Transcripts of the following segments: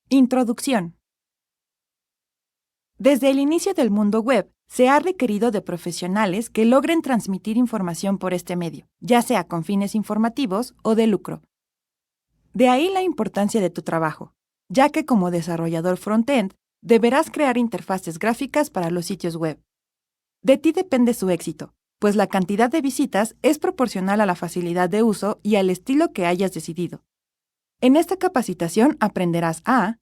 Introducción. Desde el inicio del mundo web, se ha requerido de profesionales que logren transmitir información por este medio, ya sea con fines informativos o de lucro. De ahí la importancia de tu trabajo, ya que como desarrollador front-end, deberás crear interfaces gráficas para los sitios web. De ti depende su éxito, pues la cantidad de visitas es proporcional a la facilidad de uso y al estilo que hayas decidido. En esta capacitación aprenderás a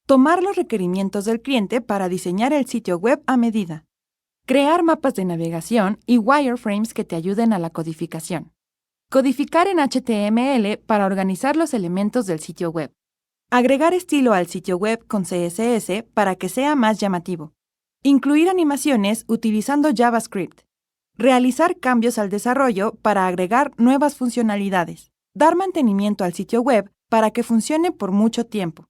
tomar los requerimientos del cliente para diseñar el sitio web a medida, crear mapas de navegación y wireframes que te ayuden a la codificación, codificar en HTML para organizar los elementos del sitio web, agregar estilo al sitio web con CSS para que sea más llamativo, incluir animaciones utilizando JavaScript, realizar cambios al desarrollo para agregar nuevas funcionalidades, dar mantenimiento al sitio web para que funcione por mucho tiempo.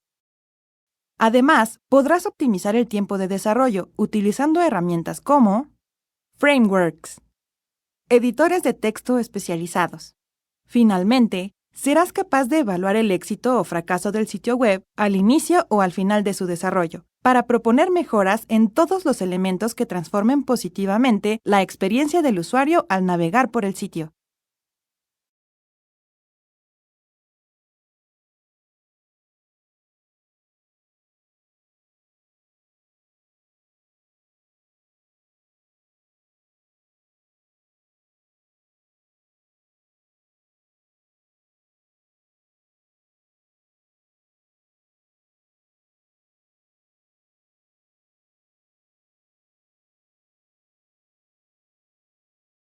Además, podrás optimizar el tiempo de desarrollo utilizando herramientas como frameworks, editores de texto especializados. Finalmente, serás capaz de evaluar el éxito o fracaso del sitio web al inicio o al final de su desarrollo, para proponer mejoras en todos los elementos que transformen positivamente la experiencia del usuario al navegar por el sitio.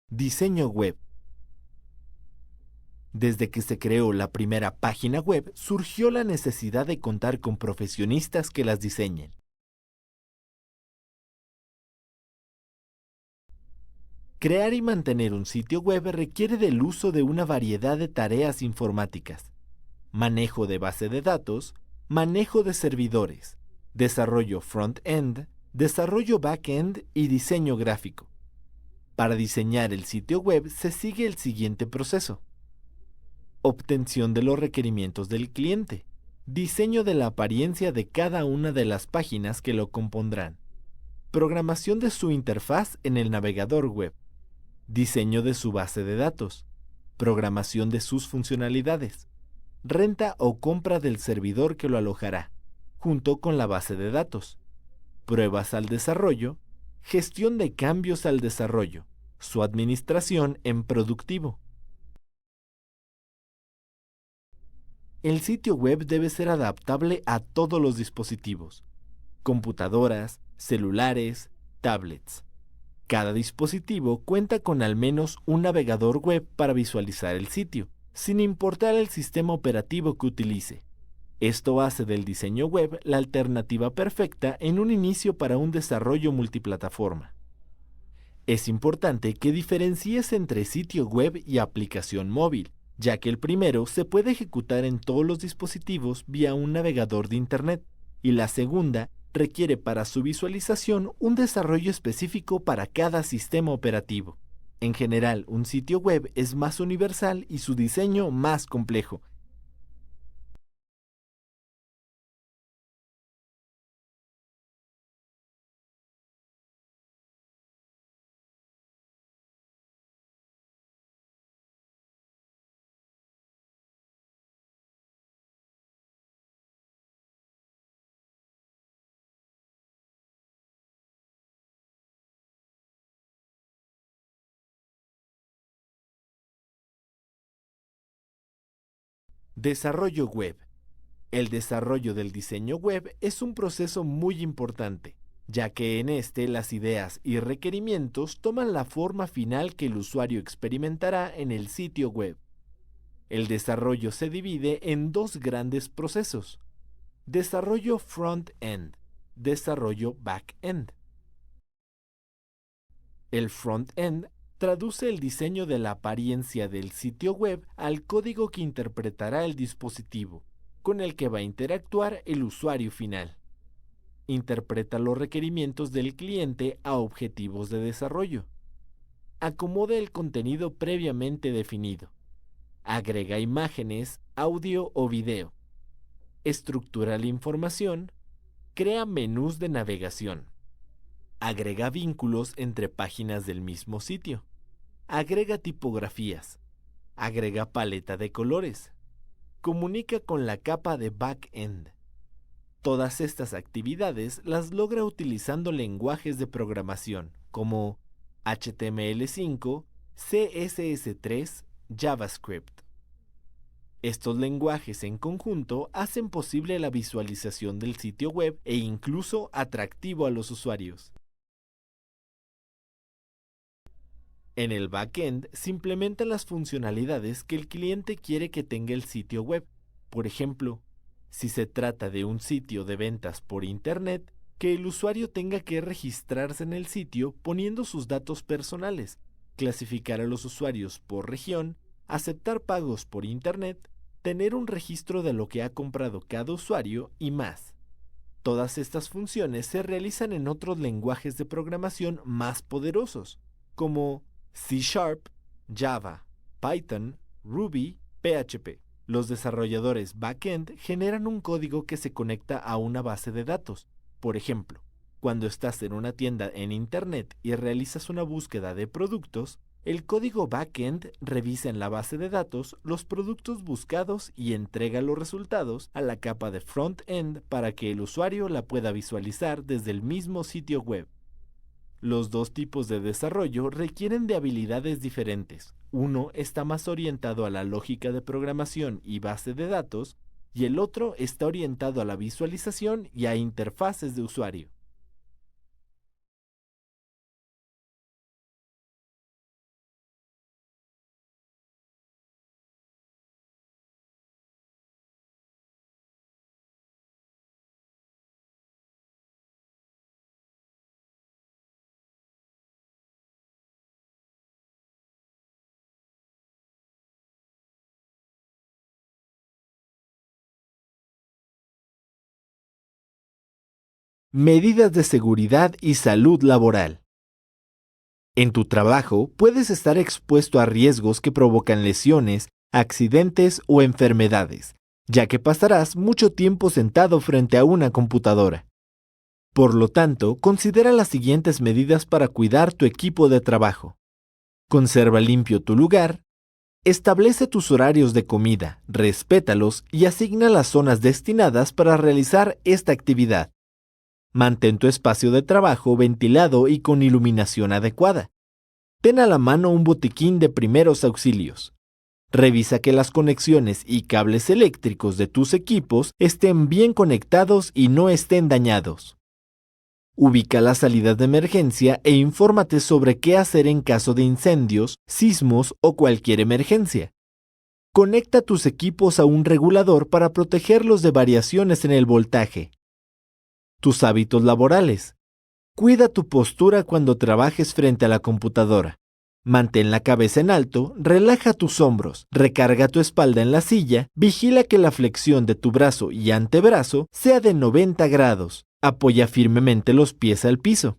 Diseño web. Desde que se creó la primera página web, surgió la necesidad de contar con profesionistas que las diseñen. Crear y mantener un sitio web requiere del uso de una variedad de tareas informáticas: manejo de base de datos, manejo de servidores, desarrollo front-end, desarrollo back-end y diseño gráfico. Para diseñar el sitio web se sigue el siguiente proceso: obtención de los requerimientos del cliente, diseño de la apariencia de cada una de las páginas que lo compondrán, programación de su interfaz en el navegador web, diseño de su base de datos, programación de sus funcionalidades, renta o compra del servidor que lo alojará, junto con la base de datos, pruebas al desarrollo, gestión de cambios al desarrollo, su administración en productivo. El sitio web debe ser adaptable a todos los dispositivos: computadoras, celulares, tablets. Cada dispositivo cuenta con al menos un navegador web para visualizar el sitio, sin importar el sistema operativo que utilice. Esto hace del diseño web la alternativa perfecta en un inicio para un desarrollo multiplataforma. Es importante que diferencies entre sitio web y aplicación móvil, ya que el primero se puede ejecutar en todos los dispositivos vía un navegador de Internet, y la segunda requiere para su visualización un desarrollo específico para cada sistema operativo. En general, un sitio web es más universal y su diseño más complejo. Desarrollo web. El desarrollo del diseño web es un proceso muy importante, ya que en este las ideas y requerimientos toman la forma final que el usuario experimentará en el sitio web. El desarrollo se divide en dos grandes procesos: desarrollo front-end, desarrollo back-end. El front-end traduce el diseño de la apariencia del sitio web al código que interpretará el dispositivo con el que va a interactuar el usuario final. Interpreta los requerimientos del cliente a objetivos de desarrollo. Acomoda el contenido previamente definido. Agrega imágenes, audio o video. estructura la información, crea menús de navegación, agrega vínculos entre páginas del mismo sitio, agrega tipografías, agrega paleta de colores, comunica con la capa de back-end. Todas estas actividades las logra utilizando lenguajes de programación como HTML5, CSS3, JavaScript. Estos lenguajes en conjunto hacen posible la visualización del sitio web e incluso atractivo a los usuarios. En el backend se implementan las funcionalidades que el cliente quiere que tenga el sitio web. Por ejemplo, si se trata de un sitio de ventas por Internet, que el usuario tenga que registrarse en el sitio poniendo sus datos personales, clasificar a los usuarios por región, aceptar pagos por Internet, tener un registro de lo que ha comprado cada usuario y más. Todas estas funciones se realizan en otros lenguajes de programación más poderosos, como C#, Java, Python, Ruby, PHP. Los desarrolladores backend generan un código que se conecta a una base de datos. Por ejemplo, cuando estás en una tienda en Internet y realizas una búsqueda de productos, el código backend revisa en la base de datos los productos buscados y entrega los resultados a la capa de front-end para que el usuario la pueda visualizar desde el mismo sitio web. Los dos tipos de desarrollo requieren de habilidades diferentes. Uno está más orientado a la lógica de programación y base de datos, y el otro está orientado a la visualización y a interfaces de usuario. Medidas de seguridad y salud laboral. En tu trabajo puedes estar expuesto a riesgos que provocan lesiones, accidentes o enfermedades, ya que pasarás mucho tiempo sentado frente a una computadora. Por lo tanto, considera las siguientes medidas para cuidar tu equipo de trabajo. Conserva limpio tu lugar. Establece tus horarios de comida, respétalos y asigna las zonas destinadas para realizar esta actividad. Mantén tu espacio de trabajo ventilado y con iluminación adecuada. Ten a la mano un botiquín de primeros auxilios. Revisa que las conexiones y cables eléctricos de tus equipos estén bien conectados y no estén dañados. Ubica las salidas de emergencia e infórmate sobre qué hacer en caso de incendios, sismos o cualquier emergencia. Conecta tus equipos a un regulador para protegerlos de variaciones en el voltaje. Tus hábitos laborales. Cuida tu postura cuando trabajes frente a la computadora. Mantén la cabeza en alto, relaja tus hombros, recarga tu espalda en la silla, vigila que la flexión de tu brazo y antebrazo sea de 90 grados. Apoya firmemente los pies al piso.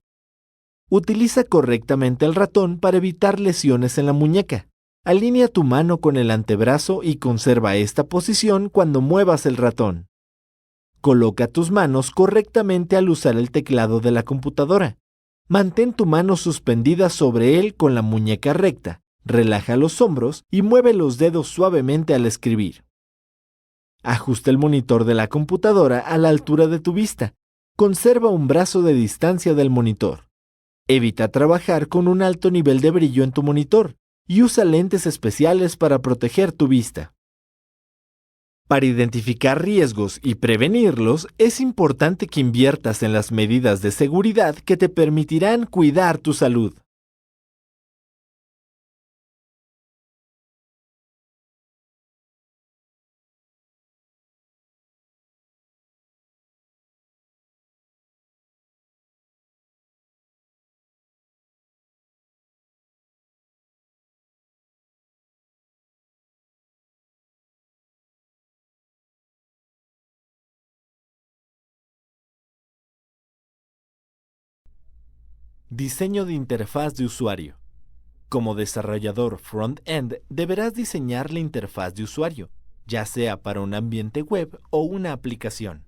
Utiliza correctamente el ratón para evitar lesiones en la muñeca. Alinea tu mano con el antebrazo y conserva esta posición cuando muevas el ratón. Coloca tus manos correctamente al usar el teclado de la computadora. Mantén tu mano suspendida sobre él con la muñeca recta, relaja los hombros y mueve los dedos suavemente al escribir. Ajusta el monitor de la computadora a la altura de tu vista. Conserva un brazo de distancia del monitor. Evita trabajar con un alto nivel de brillo en tu monitor y usa lentes especiales para proteger tu vista. Para identificar riesgos y prevenirlos, es importante que inviertas en las medidas de seguridad que te permitirán cuidar tu salud. Diseño de interfaz de usuario. Como desarrollador front-end, deberás diseñar la interfaz de usuario, ya sea para un ambiente web o una aplicación.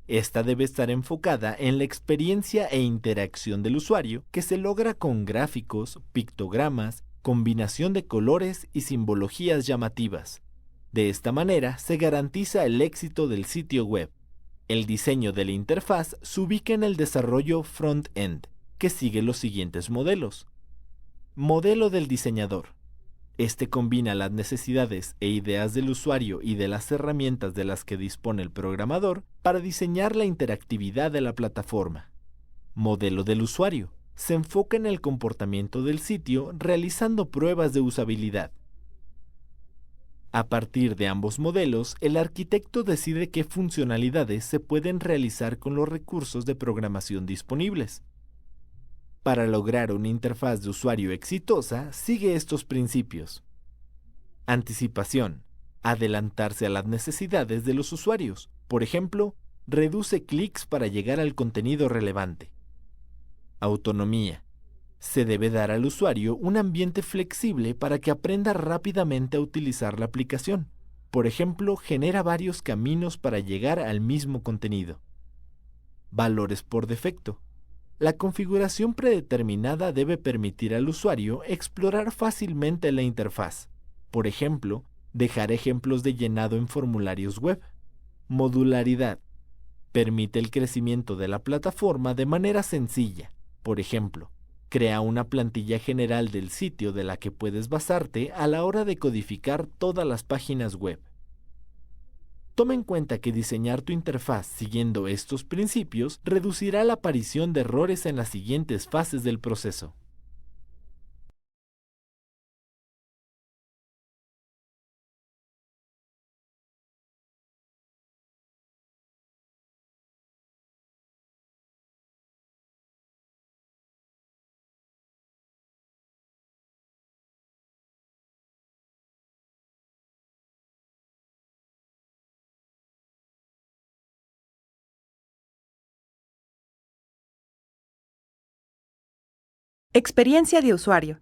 Esta debe estar enfocada en la experiencia e interacción del usuario, que se logra con gráficos, pictogramas, combinación de colores y simbologías llamativas. De esta manera se garantiza el éxito del sitio web. El diseño de la interfaz se ubica en el desarrollo front-end, que sigue los siguientes modelos. Modelo del diseñador. Este combina las necesidades e ideas del usuario y de las herramientas de las que dispone el programador para diseñar la interactividad de la plataforma. Modelo del usuario. Se enfoca en el comportamiento del sitio realizando pruebas de usabilidad. A partir de ambos modelos, el arquitecto decide qué funcionalidades se pueden realizar con los recursos de programación disponibles. Para lograr una interfaz de usuario exitosa, sigue estos principios. Anticipación. Adelantarse a las necesidades de los usuarios. Por ejemplo, reduce clics para llegar al contenido relevante. Autonomía. Se debe dar al usuario un ambiente flexible para que aprenda rápidamente a utilizar la aplicación. Por ejemplo, genera varios caminos para llegar al mismo contenido. Valores por defecto. La configuración predeterminada debe permitir al usuario explorar fácilmente la interfaz. Por ejemplo, dejar ejemplos de llenado en formularios web. Modularidad. Permite el crecimiento de la plataforma de manera sencilla. Por ejemplo, crea una plantilla general del sitio de la que puedes basarte a la hora de codificar todas las páginas web. Toma en cuenta que diseñar tu interfaz siguiendo estos principios reducirá la aparición de errores en las siguientes fases del proceso. Experiencia de usuario.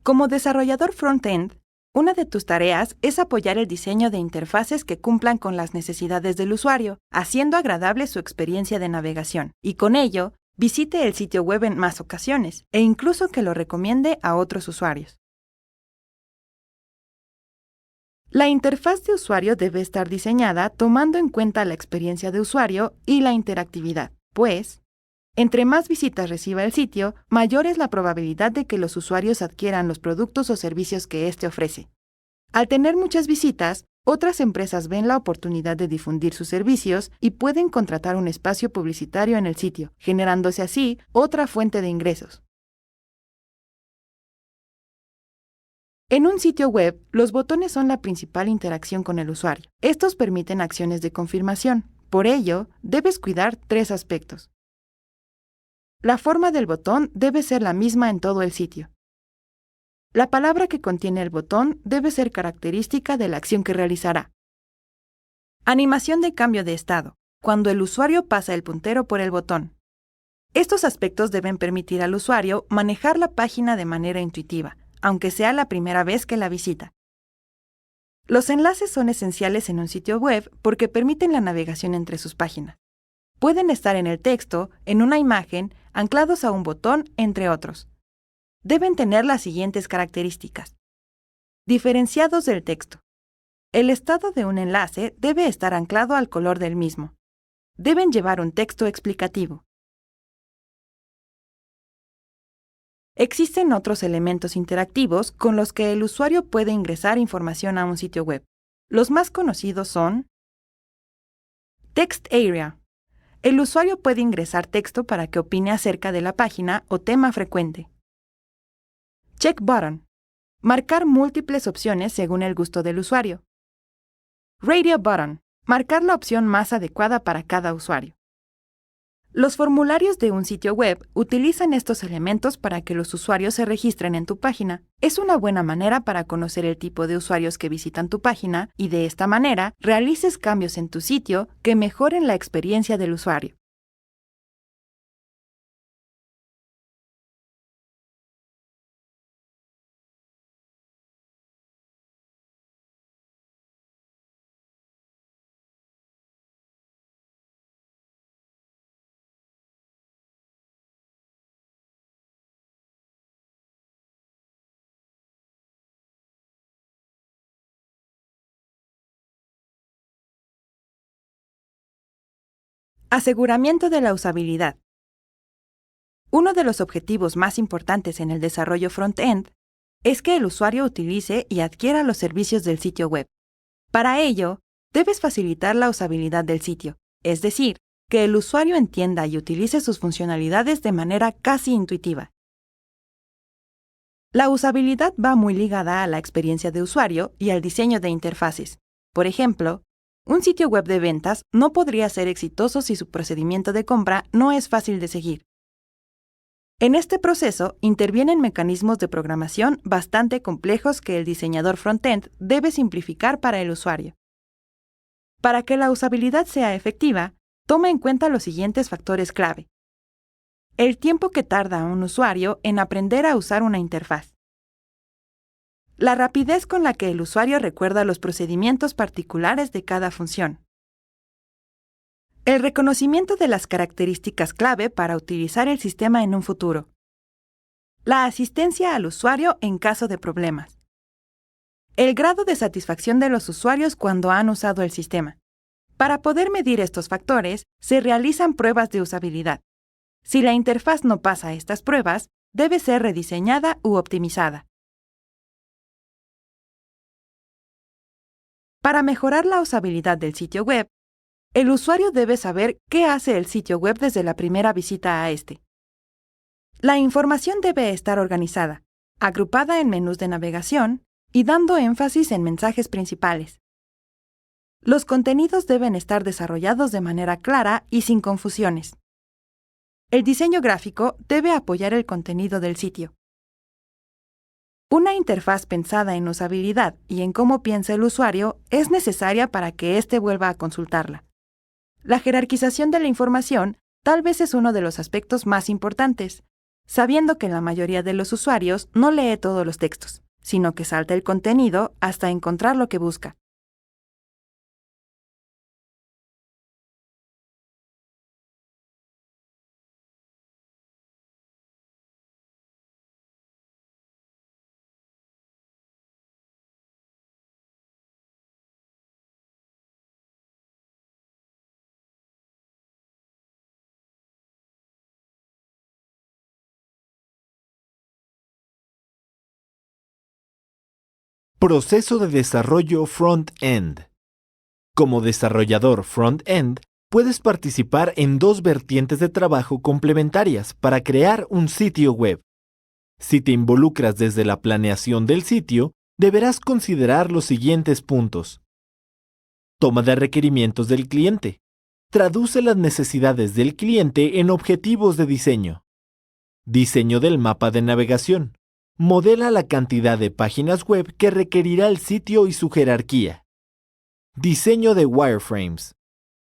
Como desarrollador front-end, una de tus tareas es apoyar el diseño de interfaces que cumplan con las necesidades del usuario, haciendo agradable su experiencia de navegación, y con ello, visite el sitio web en más ocasiones, e incluso que lo recomiende a otros usuarios. La interfaz de usuario debe estar diseñada tomando en cuenta la experiencia de usuario y la interactividad, pues, entre más visitas reciba el sitio, mayor es la probabilidad de que los usuarios adquieran los productos o servicios que éste ofrece. Al tener muchas visitas, otras empresas ven la oportunidad de difundir sus servicios y pueden contratar un espacio publicitario en el sitio, generándose así otra fuente de ingresos. En un sitio web, los botones son la principal interacción con el usuario. Estos permiten acciones de confirmación. Por ello, debes cuidar tres aspectos. La forma del botón debe ser la misma en todo el sitio. La palabra que contiene el botón debe ser característica de la acción que realizará. Animación de cambio de estado, cuando el usuario pasa el puntero por el botón. Estos aspectos deben permitir al usuario manejar la página de manera intuitiva, aunque sea la primera vez que la visita. Los enlaces son esenciales en un sitio web porque permiten la navegación entre sus páginas. Pueden estar en el texto, en una imagen, anclados a un botón, entre otros. Deben tener las siguientes características. Diferenciados del texto. El estado de un enlace debe estar anclado al color del mismo. Deben llevar un texto explicativo. Existen otros elementos interactivos con los que el usuario puede ingresar información a un sitio web. Los más conocidos son Text Area. El usuario puede ingresar texto para que opine acerca de la página o tema frecuente. Check Button. Marcar múltiples opciones según el gusto del usuario. Radio Button. Marcar la opción más adecuada para cada usuario. Los formularios de un sitio web utilizan estos elementos para que los usuarios se registren en tu página. Es una buena manera para conocer el tipo de usuarios que visitan tu página y de esta manera realices cambios en tu sitio que mejoren la experiencia del usuario. Aseguramiento de la usabilidad. Uno de los objetivos más importantes en el desarrollo front-end es que el usuario utilice y adquiera los servicios del sitio web. Para ello, debes facilitar la usabilidad del sitio, es decir, que el usuario entienda y utilice sus funcionalidades de manera casi intuitiva. La usabilidad va muy ligada a la experiencia de usuario y al diseño de interfaces. Por ejemplo, un sitio web de ventas no podría ser exitoso si su procedimiento de compra no es fácil de seguir. En este proceso intervienen mecanismos de programación bastante complejos que el diseñador frontend debe simplificar para el usuario. Para que la usabilidad sea efectiva, toma en cuenta los siguientes factores clave. El tiempo que tarda un usuario en aprender a usar una interfaz. La rapidez con la que el usuario recuerda los procedimientos particulares de cada función. El reconocimiento de las características clave para utilizar el sistema en un futuro. La asistencia al usuario en caso de problemas. El grado de satisfacción de los usuarios cuando han usado el sistema. Para poder medir estos factores, se realizan pruebas de usabilidad. Si la interfaz no pasa estas pruebas, debe ser rediseñada u optimizada. Para mejorar la usabilidad del sitio web, el usuario debe saber qué hace el sitio web desde la primera visita a este. La información debe estar organizada, agrupada en menús de navegación y dando énfasis en mensajes principales. Los contenidos deben estar desarrollados de manera clara y sin confusiones. El diseño gráfico debe apoyar el contenido del sitio. Una interfaz pensada en usabilidad y en cómo piensa el usuario es necesaria para que éste vuelva a consultarla. La jerarquización de la información tal vez es uno de los aspectos más importantes, sabiendo que la mayoría de los usuarios no lee todos los textos, sino que salta el contenido hasta encontrar lo que busca. Proceso de desarrollo front-end. Como desarrollador front-end, puedes participar en dos vertientes de trabajo complementarias para crear un sitio web. Si te involucras desde la planeación del sitio, deberás considerar los siguientes puntos. Toma de requerimientos del cliente. Traduce las necesidades del cliente en objetivos de diseño. Diseño del mapa de navegación. Modela la cantidad de páginas web que requerirá el sitio y su jerarquía. Diseño de wireframes.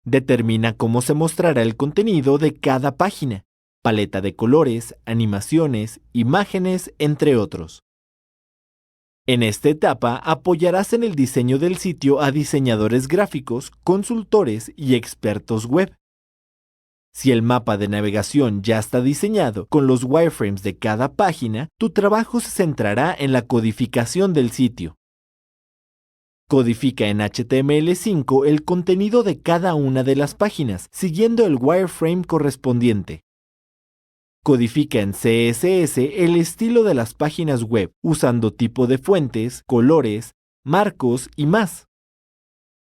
Determina cómo se mostrará el contenido de cada página, paleta de colores, animaciones, imágenes, entre otros. En esta etapa apoyarás en el diseño del sitio a diseñadores gráficos, consultores y expertos web. Si el mapa de navegación ya está diseñado con los wireframes de cada página, tu trabajo se centrará en la codificación del sitio. Codifica en HTML5 el contenido de cada una de las páginas, siguiendo el wireframe correspondiente. Codifica en CSS el estilo de las páginas web, usando tipo de fuentes, colores, marcos y más.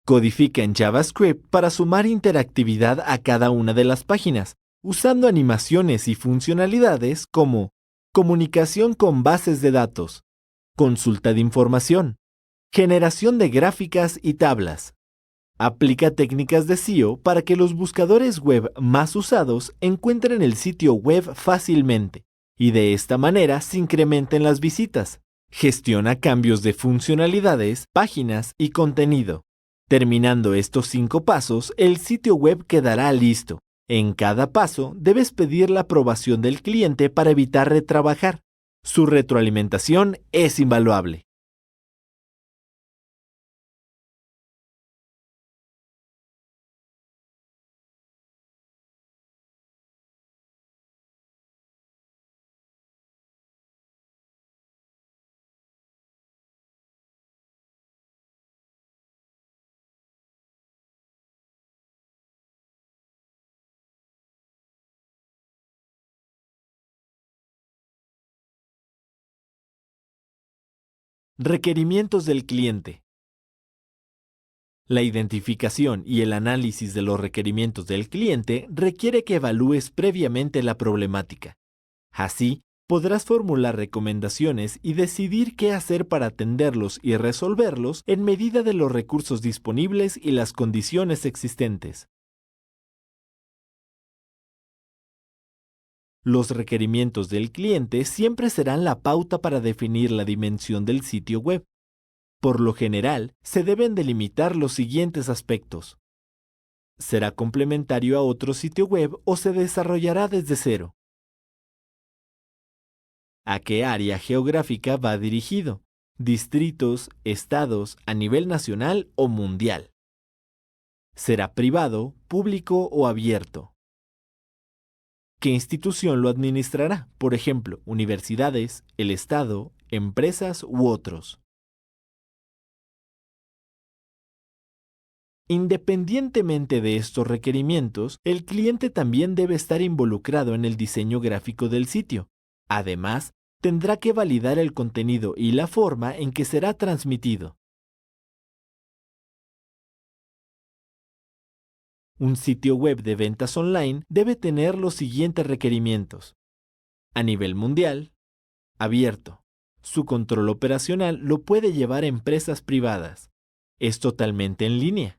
Codifica en JavaScript para sumar interactividad a cada una de las páginas, usando animaciones y funcionalidades como comunicación con bases de datos, consulta de información, generación de gráficas y tablas. Aplica técnicas de SEO para que los buscadores web más usados encuentren el sitio web fácilmente y de esta manera se incrementen las visitas. Gestiona cambios de funcionalidades, páginas y contenido. Terminando estos 5 pasos, el sitio web quedará listo. En cada paso, debes pedir la aprobación del cliente para evitar retrabajar. Su retroalimentación es invaluable. Requerimientos del cliente. La identificación y el análisis de los requerimientos del cliente requiere que evalúes previamente la problemática. Así, podrás formular recomendaciones y decidir qué hacer para atenderlos y resolverlos en medida de los recursos disponibles y las condiciones existentes. Los requerimientos del cliente siempre serán la pauta para definir la dimensión del sitio web. Por lo general, se deben delimitar los siguientes aspectos. ¿Será complementario a otro sitio web o se desarrollará desde cero? ¿A qué área geográfica va dirigido? ¿Distritos, estados, a nivel nacional o mundial? ¿Será privado, público o abierto? ¿Qué institución lo administrará? Por ejemplo, universidades, el Estado, empresas u otros. Independientemente de estos requerimientos, el cliente también debe estar involucrado en el diseño gráfico del sitio. Además, tendrá que validar el contenido y la forma en que será transmitido. Un sitio web de ventas online debe tener los siguientes requerimientos. A nivel mundial, abierto. Su control operacional lo puede llevar empresas privadas. Es totalmente en línea.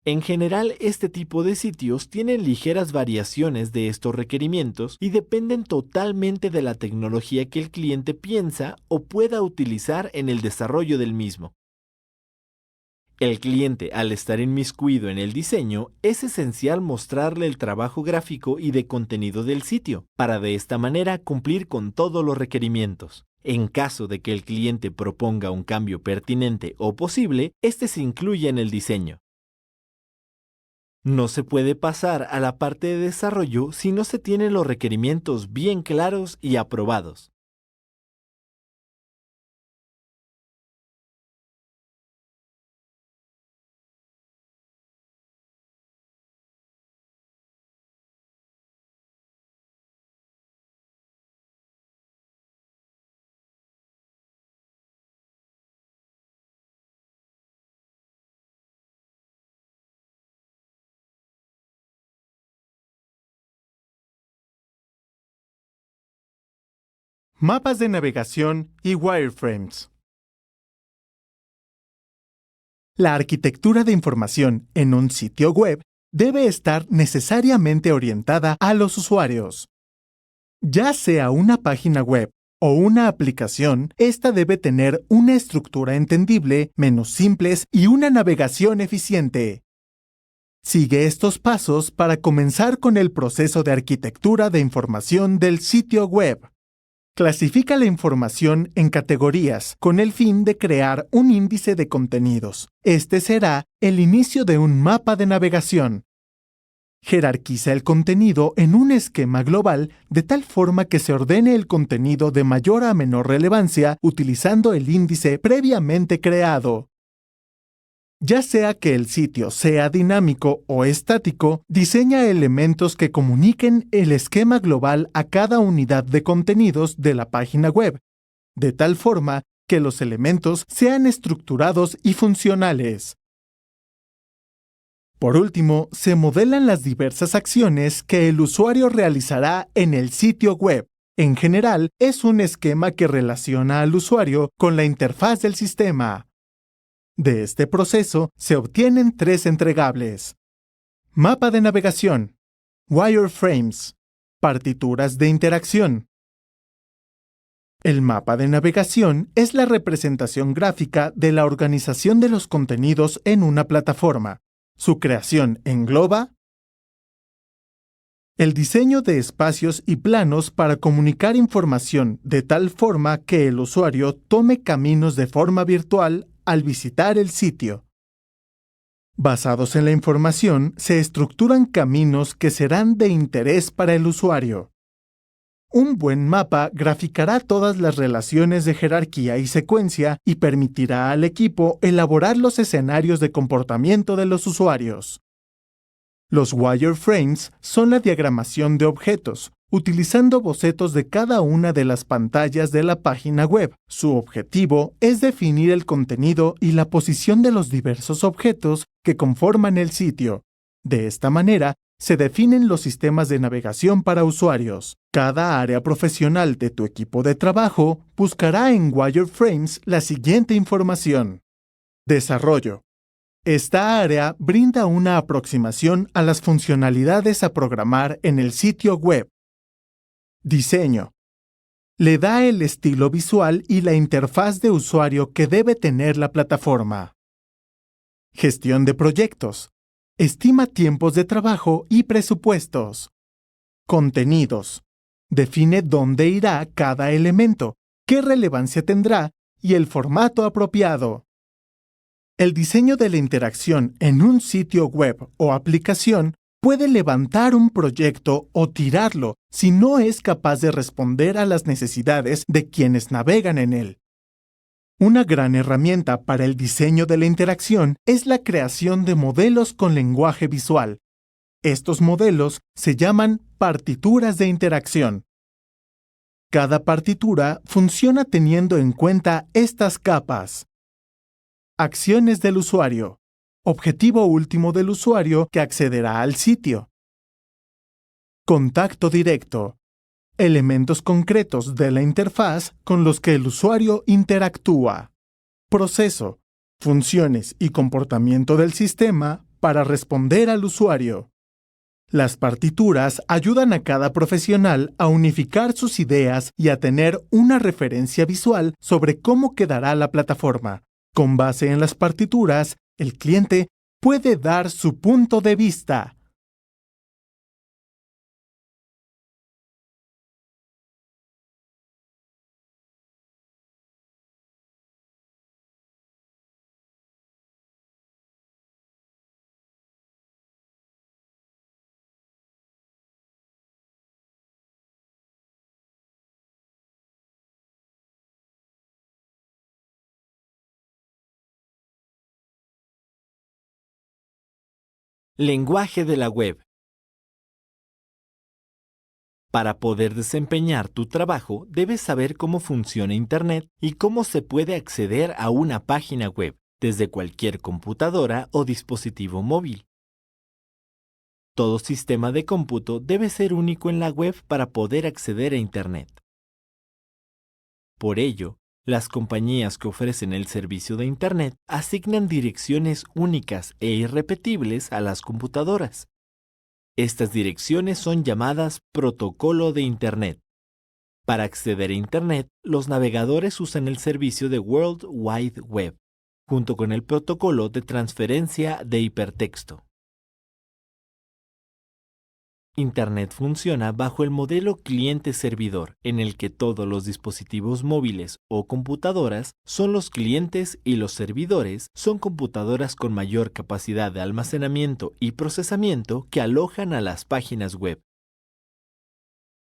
En general, este tipo de sitios tienen ligeras variaciones de estos requerimientos y dependen totalmente de la tecnología que el cliente piensa o pueda utilizar en el desarrollo del mismo. El cliente, al estar inmiscuido en el diseño, es esencial mostrarle el trabajo gráfico y de contenido del sitio, para de esta manera cumplir con todos los requerimientos. En caso de que el cliente proponga un cambio pertinente o posible, este se incluye en el diseño. No se puede pasar a la parte de desarrollo si no se tienen los requerimientos bien claros y aprobados. Mapas de navegación y wireframes. La arquitectura de información en un sitio web debe estar necesariamente orientada a los usuarios. Ya sea una página web o una aplicación, esta debe tener una estructura entendible, menús simples y una navegación eficiente. Sigue estos pasos para comenzar con el proceso de arquitectura de información del sitio web. Clasifica la información en categorías con el fin de crear un índice de contenidos. Este será el inicio de un mapa de navegación. Jerarquiza el contenido en un esquema global de tal forma que se ordene el contenido de mayor a menor relevancia utilizando el índice previamente creado. Ya sea que el sitio sea dinámico o estático, diseña elementos que comuniquen el esquema global a cada unidad de contenidos de la página web, de tal forma que los elementos sean estructurados y funcionales. Por último, se modelan las diversas acciones que el usuario realizará en el sitio web. En general, es un esquema que relaciona al usuario con la interfaz del sistema. De este proceso se obtienen 3 entregables: mapa de navegación, wireframes, partituras de interacción. El mapa de navegación es la representación gráfica de la organización de los contenidos en una plataforma. Su creación engloba el diseño de espacios y planos para comunicar información de tal forma que el usuario tome caminos de forma virtual al visitar el sitio. Basados en la información, se estructuran caminos que serán de interés para el usuario. Un buen mapa graficará todas las relaciones de jerarquía y secuencia y permitirá al equipo elaborar los escenarios de comportamiento de los usuarios. Los wireframes son la diagramación de objetos, utilizando bocetos de cada una de las pantallas de la página web. Su objetivo es definir el contenido y la posición de los diversos objetos que conforman el sitio. De esta manera, se definen los sistemas de navegación para usuarios. Cada área profesional de tu equipo de trabajo buscará en Wireframes la siguiente información. Desarrollo. Esta área brinda una aproximación a las funcionalidades a programar en el sitio web. Diseño. Le da el estilo visual y la interfaz de usuario que debe tener la plataforma. Gestión de proyectos. Estima tiempos de trabajo y presupuestos. Contenidos. Define dónde irá cada elemento, qué relevancia tendrá y el formato apropiado. El diseño de la interacción en un sitio web o aplicación puede levantar un proyecto o tirarlo si no es capaz de responder a las necesidades de quienes navegan en él. Una gran herramienta para el diseño de la interacción es la creación de modelos con lenguaje visual. Estos modelos se llaman partituras de interacción. Cada partitura funciona teniendo en cuenta estas capas. Acciones del usuario. Objetivo último del usuario que accederá al sitio. Contacto directo. Elementos concretos de la interfaz con los que el usuario interactúa. Proceso. Funciones y comportamiento del sistema para responder al usuario. Las partituras ayudan a cada profesional a unificar sus ideas y a tener una referencia visual sobre cómo quedará la plataforma. Con base en las partituras, el cliente puede dar su punto de vista. Lenguaje de la web. Para poder desempeñar tu trabajo, debes saber cómo funciona Internet y cómo se puede acceder a una página web desde cualquier computadora o dispositivo móvil. Todo sistema de cómputo debe ser único en la web para poder acceder a Internet. Por ello, las compañías que ofrecen el servicio de Internet asignan direcciones únicas e irrepetibles a las computadoras. Estas direcciones son llamadas protocolo de Internet. Para acceder a Internet, los navegadores usan el servicio de World Wide Web, junto con el protocolo de transferencia de hipertexto. Internet funciona bajo el modelo cliente-servidor, en el que todos los dispositivos móviles o computadoras son los clientes y los servidores son computadoras con mayor capacidad de almacenamiento y procesamiento que alojan a las páginas web.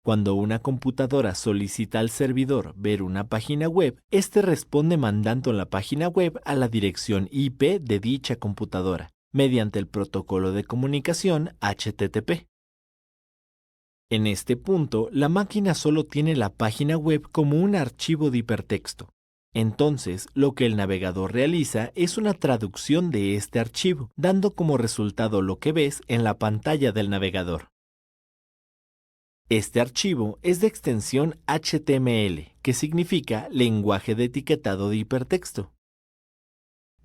Cuando una computadora solicita al servidor ver una página web, este responde mandando la página web a la dirección IP de dicha computadora, mediante el protocolo de comunicación HTTP. En este punto, la máquina solo tiene la página web como un archivo de hipertexto. Entonces, lo que el navegador realiza es una traducción de este archivo, dando como resultado lo que ves en la pantalla del navegador. Este archivo es de extensión HTML, que significa lenguaje de etiquetado de hipertexto.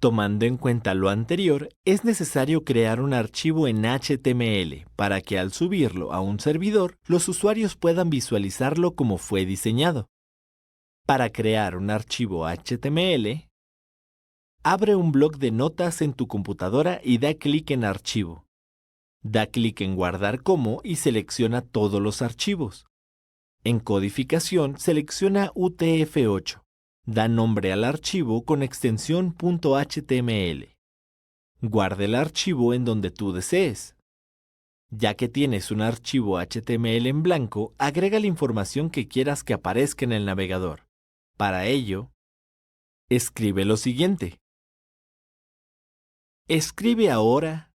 Tomando en cuenta lo anterior, es necesario crear un archivo en HTML para que al subirlo a un servidor, los usuarios puedan visualizarlo como fue diseñado. Para crear un archivo HTML, abre un bloc de notas en tu computadora y da clic en Archivo. Da clic en Guardar como y selecciona todos los archivos. En Codificación, selecciona UTF-8. Da nombre al archivo con extensión .html. Guarda el archivo en donde tú desees. Ya que tienes un archivo HTML en blanco, agrega la información que quieras que aparezca en el navegador. Para ello, escribe lo siguiente. Escribe ahora.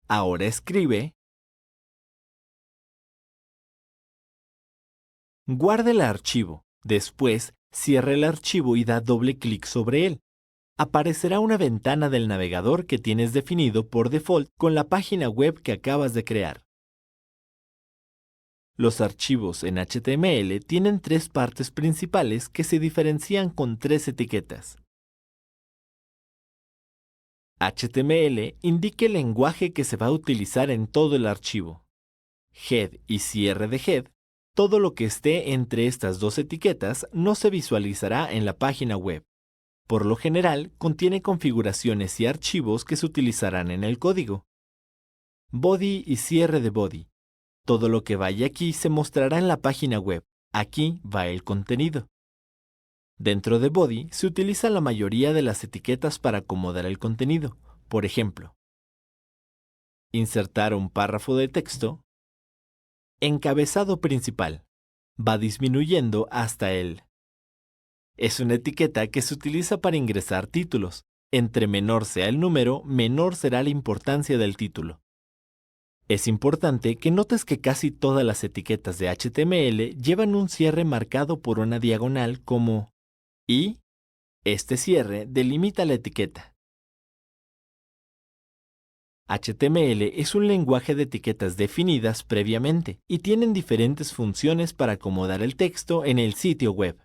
Ahora escribe Guarda el archivo. Después, cierra el archivo y da doble clic sobre él. Aparecerá una ventana del navegador que tienes definido por default con la página web que acabas de crear. Los archivos en HTML tienen tres partes principales que se diferencian con tres etiquetas. HTML indica el lenguaje que se va a utilizar en todo el archivo. Head y cierre de head, todo lo que esté entre estas dos etiquetas no se visualizará en la página web. Por lo general, contiene configuraciones y archivos que se utilizarán en el código. Body y cierre de body. Todo lo que vaya aquí se mostrará en la página web. Aquí va el contenido. Dentro de body se utiliza la mayoría de las etiquetas para acomodar el contenido. Por ejemplo, insertar un párrafo de texto. Encabezado principal. Va disminuyendo hasta el. Es una etiqueta que se utiliza para ingresar títulos. Entre menor sea el número, menor será la importancia del título. Es importante que notes que casi todas las etiquetas de HTML llevan un cierre marcado por una diagonal como y. Este cierre delimita la etiqueta. HTML es un lenguaje de etiquetas definidas previamente y tienen diferentes funciones para acomodar el texto en el sitio web.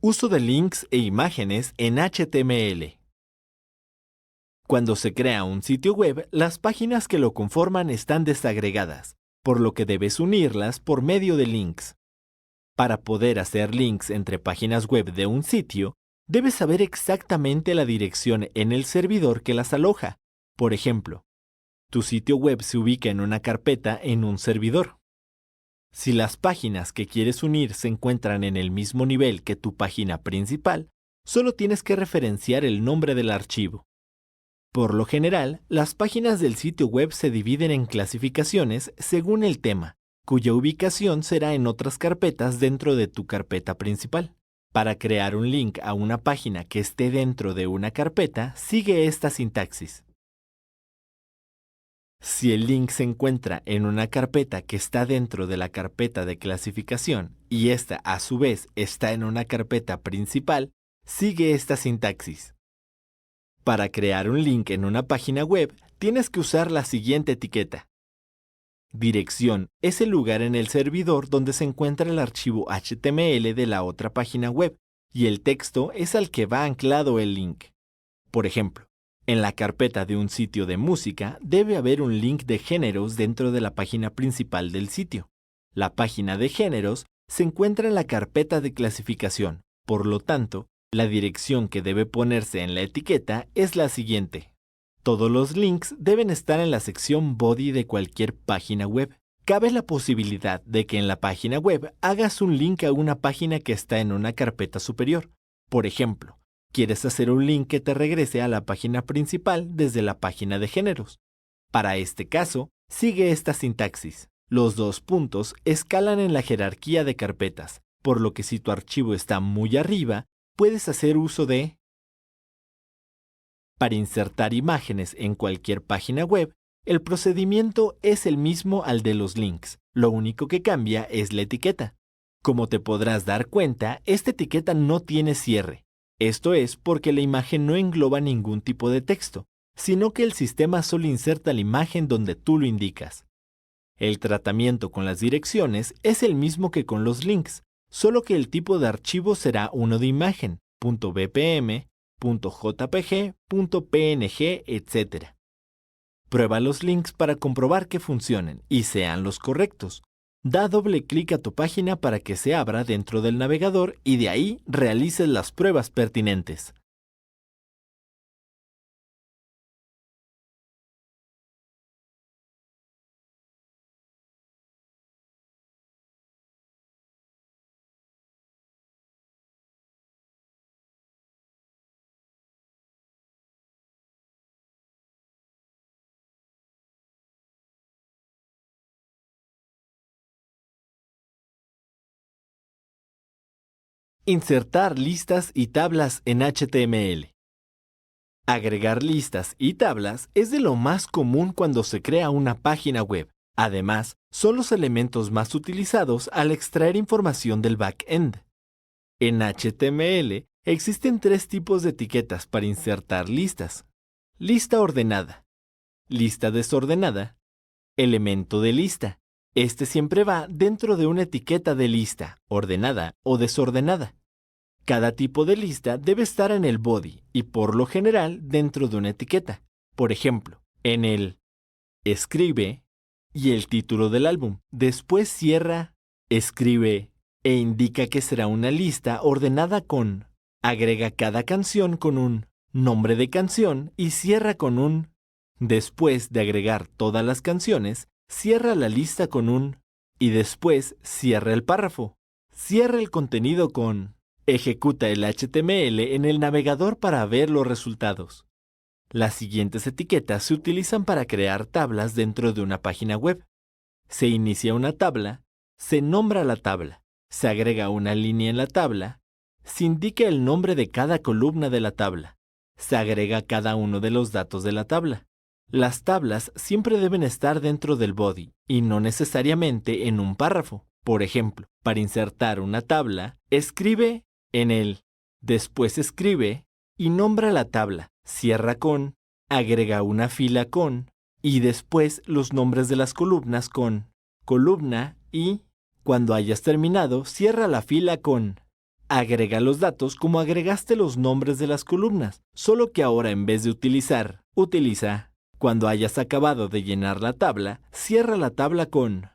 Uso de links e imágenes en HTML. Cuando se crea un sitio web, las páginas que lo conforman están desagregadas, por lo que debes unirlas por medio de links. Para poder hacer links entre páginas web de un sitio, debes saber exactamente la dirección en el servidor que las aloja. Por ejemplo, tu sitio web se ubica en una carpeta en un servidor. Si las páginas que quieres unir se encuentran en el mismo nivel que tu página principal, solo tienes que referenciar el nombre del archivo. Por lo general, las páginas del sitio web se dividen en clasificaciones según el tema, cuya ubicación será en otras carpetas dentro de tu carpeta principal. Para crear un link a una página que esté dentro de una carpeta, sigue esta sintaxis. Si el link se encuentra en una carpeta que está dentro de la carpeta de clasificación y esta a su vez está en una carpeta principal, sigue esta sintaxis. Para crear un link en una página web, tienes que usar la siguiente etiqueta. Dirección es el lugar en el servidor donde se encuentra el archivo HTML de la otra página web y el texto es al que va anclado el link. Por ejemplo, en la carpeta de un sitio de música debe haber un link de géneros dentro de la página principal del sitio. La página de géneros se encuentra en la carpeta de clasificación, por lo tanto, la dirección que debe ponerse en la etiqueta es la siguiente. Todos los links deben estar en la sección body de cualquier página web. Cabe la posibilidad de que en la página web hagas un link a una página que está en una carpeta superior. Por ejemplo, quieres hacer un link que te regrese a la página principal desde la página de géneros. Para este caso, sigue esta sintaxis. Los dos puntos escalan en la jerarquía de carpetas, por lo que si tu archivo está muy arriba, puedes hacer uso de. Para insertar imágenes en cualquier página web, el procedimiento es el mismo al de los links. Lo único que cambia es la etiqueta. Como te podrás dar cuenta, esta etiqueta no tiene cierre. Esto es porque la imagen no engloba ningún tipo de texto, sino que el sistema solo inserta la imagen donde tú lo indicas. El tratamiento con las direcciones es el mismo que con los links, solo que el tipo de archivo será uno de imagen, .bpm, .jpg, .png, etc. Prueba los links para comprobar que funcionen y sean los correctos. Da doble clic a tu página para que se abra dentro del navegador y de ahí realices las pruebas pertinentes. Insertar listas y tablas en HTML. Agregar listas y tablas es de lo más común cuando se crea una página web. Además, son los elementos más utilizados al extraer información del backend. En HTML existen 3 tipos de etiquetas para insertar listas: lista ordenada, lista desordenada, elemento de lista. Este siempre va dentro de una etiqueta de lista, ordenada o desordenada. Cada tipo de lista debe estar en el body y por lo general dentro de una etiqueta. Por ejemplo, en el escribe y el título del álbum. Después cierra, escribe e indica que será una lista ordenada con agrega cada canción con un nombre de canción y cierra con un. Después de agregar todas las canciones, cierra la lista con un y después cierra el párrafo. Cierra el contenido con. Ejecuta el HTML en el navegador para ver los resultados. Las siguientes etiquetas se utilizan para crear tablas dentro de una página web. Se inicia una tabla, se nombra la tabla, se agrega una línea en la tabla, se indica el nombre de cada columna de la tabla, se agrega cada uno de los datos de la tabla. Las tablas siempre deben estar dentro del body y no necesariamente en un párrafo. Por ejemplo, para insertar una tabla, escribe en el, después escribe y nombra la tabla, cierra con, agrega una fila con, y después los nombres de las columnas con, columna y, cuando hayas terminado, cierra la fila con. Agrega los datos como agregaste los nombres de las columnas, solo que ahora en vez de utiliza. Cuando hayas acabado de llenar la tabla, cierra la tabla con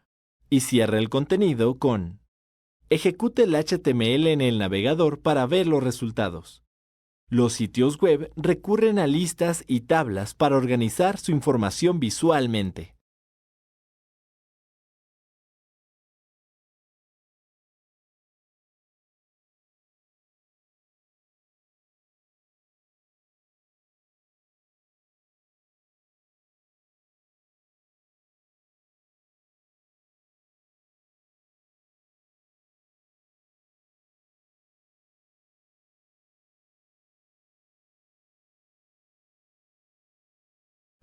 y cierra el contenido con. Ejecute el HTML en el navegador para ver los resultados. Los sitios web recurren a listas y tablas para organizar su información visualmente.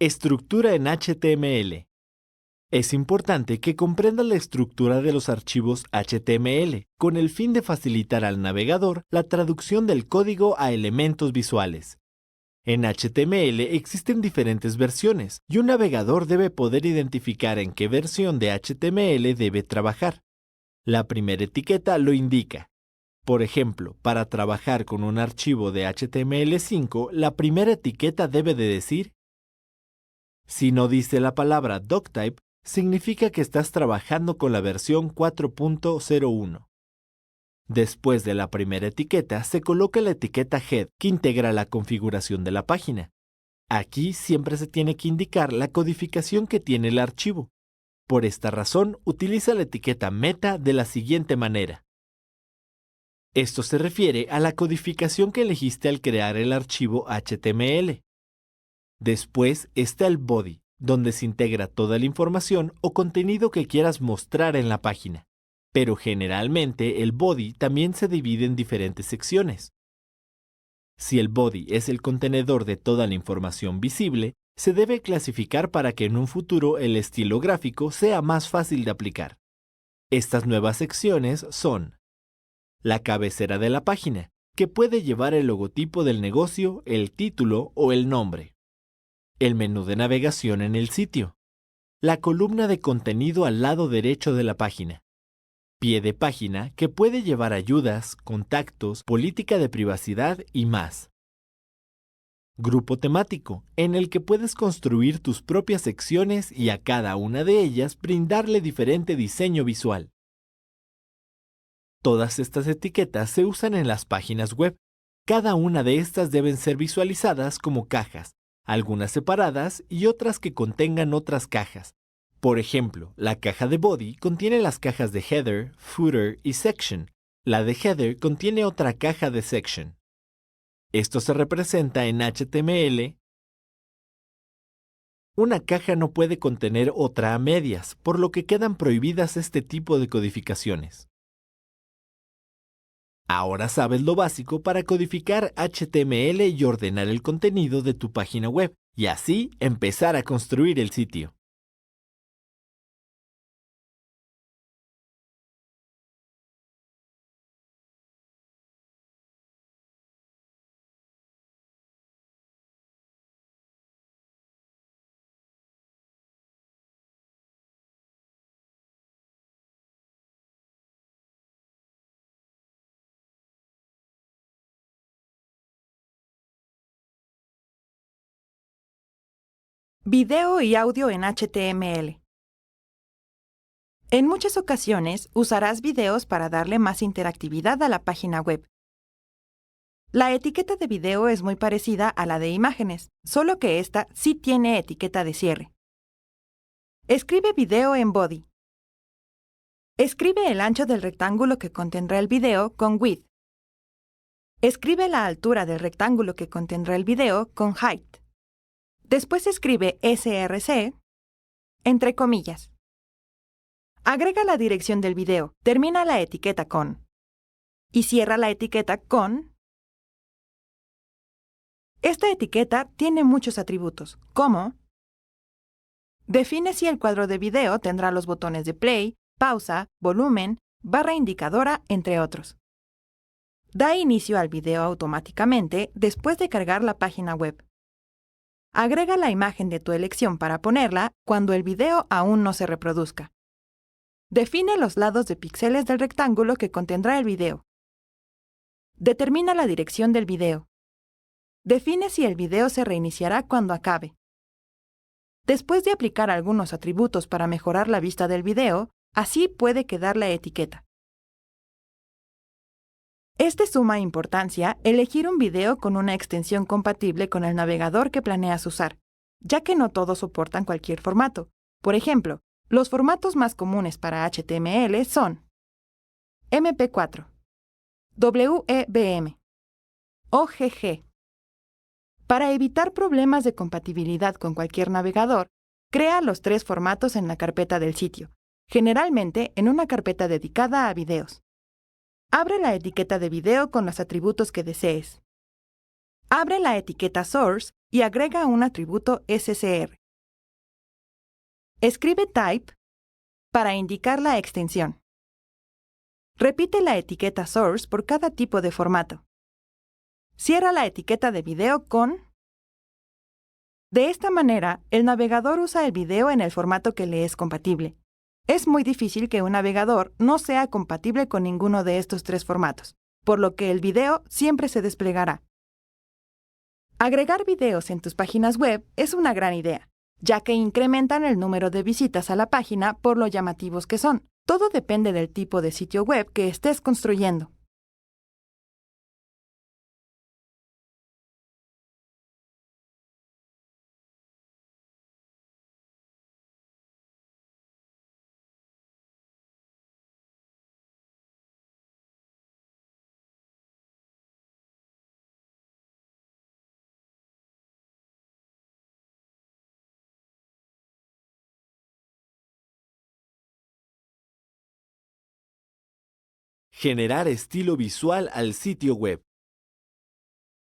Estructura en HTML. Es importante que comprendas la estructura de los archivos HTML, con el fin de facilitar al navegador la traducción del código a elementos visuales. En HTML existen diferentes versiones, y un navegador debe poder identificar en qué versión de HTML debe trabajar. La primera etiqueta lo indica. Por ejemplo, para trabajar con un archivo de HTML5, la primera etiqueta debe de decir. Si no dice la palabra doctype, significa que estás trabajando con la versión 4.01. Después de la primera etiqueta, se coloca la etiqueta head, que integra la configuración de la página. Aquí siempre se tiene que indicar la codificación que tiene el archivo. Por esta razón, utiliza la etiqueta meta de la siguiente manera. Esto se refiere a la codificación que elegiste al crear el archivo HTML. Después está el body, donde se integra toda la información o contenido que quieras mostrar en la página. Pero generalmente el body también se divide en diferentes secciones. Si el body es el contenedor de toda la información visible, se debe clasificar para que en un futuro el estilo gráfico sea más fácil de aplicar. Estas nuevas secciones son la cabecera de la página, que puede llevar el logotipo del negocio, el título o el nombre. El menú de navegación en el sitio. La columna de contenido al lado derecho de la página. Pie de página que puede llevar ayudas, contactos, política de privacidad y más. Grupo temático, en el que puedes construir tus propias secciones y a cada una de ellas brindarle diferente diseño visual. Todas estas etiquetas se usan en las páginas web. Cada una de estas deben ser visualizadas como cajas, algunas separadas y otras que contengan otras cajas. Por ejemplo, la caja de body contiene las cajas de header, footer y section. La de header contiene otra caja de section. Esto se representa en HTML. Una caja no puede contener otra a medias, por lo que quedan prohibidas este tipo de codificaciones. Ahora sabes lo básico para codificar HTML y ordenar el contenido de tu página web, y así empezar a construir el sitio. Video y audio en HTML. En muchas ocasiones usarás videos para darle más interactividad a la página web. La etiqueta de video es muy parecida a la de imágenes, solo que esta sí tiene etiqueta de cierre. Escribe video en body. Escribe el ancho del rectángulo que contendrá el video con width. Escribe la altura del rectángulo que contendrá el video con height. Después escribe src, entre comillas. Agrega la dirección del video, termina la etiqueta con y cierra la etiqueta con. Esta etiqueta tiene muchos atributos, como define si el cuadro de video tendrá los botones de play, pausa, volumen, barra indicadora, entre otros. Da inicio al video automáticamente después de cargar la página web. Agrega la imagen de tu elección para ponerla cuando el video aún no se reproduzca. Define los lados de píxeles del rectángulo que contendrá el video. Determina la dirección del video. Define si el video se reiniciará cuando acabe. Después de aplicar algunos atributos para mejorar la vista del video, así puede quedar la etiqueta. Es de suma importancia elegir un video con una extensión compatible con el navegador que planeas usar, ya que no todos soportan cualquier formato. Por ejemplo, los formatos más comunes para HTML son MP4, WEBM, OGG. Para evitar problemas de compatibilidad con cualquier navegador, crea los tres formatos en la carpeta del sitio, generalmente en una carpeta dedicada a videos. Abre la etiqueta de video con los atributos que desees. Abre la etiqueta source y agrega un atributo SCR. Escribe type para indicar la extensión. Repite la etiqueta source por cada tipo de formato. Cierra la etiqueta de video con. De esta manera, el navegador usa el video en el formato que le es compatible. Es muy difícil que un navegador no sea compatible con ninguno de estos tres formatos, por lo que el video siempre se desplegará. Agregar videos en tus páginas web es una gran idea, ya que incrementan el número de visitas a la página por lo llamativos que son. Todo depende del tipo de sitio web que estés construyendo. Generar estilo visual al sitio web.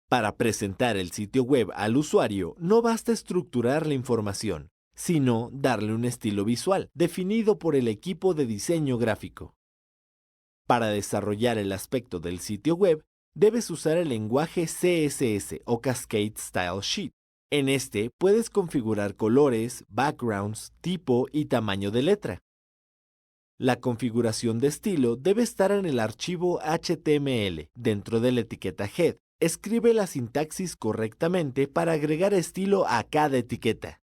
Para presentar el sitio web al usuario, no basta estructurar la información, sino darle un estilo visual, definido por el equipo de diseño gráfico. Para desarrollar el aspecto del sitio web, debes usar el lenguaje CSS o Cascade Style Sheet. En este puedes configurar colores, backgrounds, tipo y tamaño de letra. La configuración de estilo debe estar en el archivo HTML, dentro de la etiqueta head. Escribe la sintaxis correctamente para agregar estilo a cada etiqueta.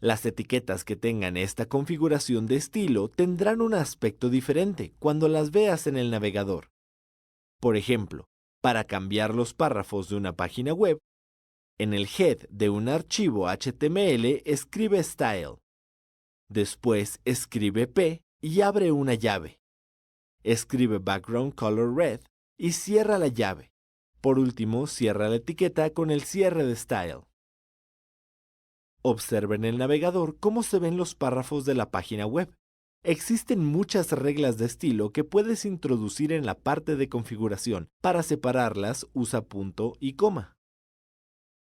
Las etiquetas que tengan esta configuración de estilo tendrán un aspecto diferente cuando las veas en el navegador. Por ejemplo, para cambiar los párrafos de una página web, en el head de un archivo HTML escribe style. Después escribe P y abre una llave. Escribe background color red y cierra la llave. Por último, cierra la etiqueta con el cierre de style. Observa en el navegador cómo se ven los párrafos de la página web. Existen muchas reglas de estilo que puedes introducir en la parte de configuración. Para separarlas, usa punto y coma.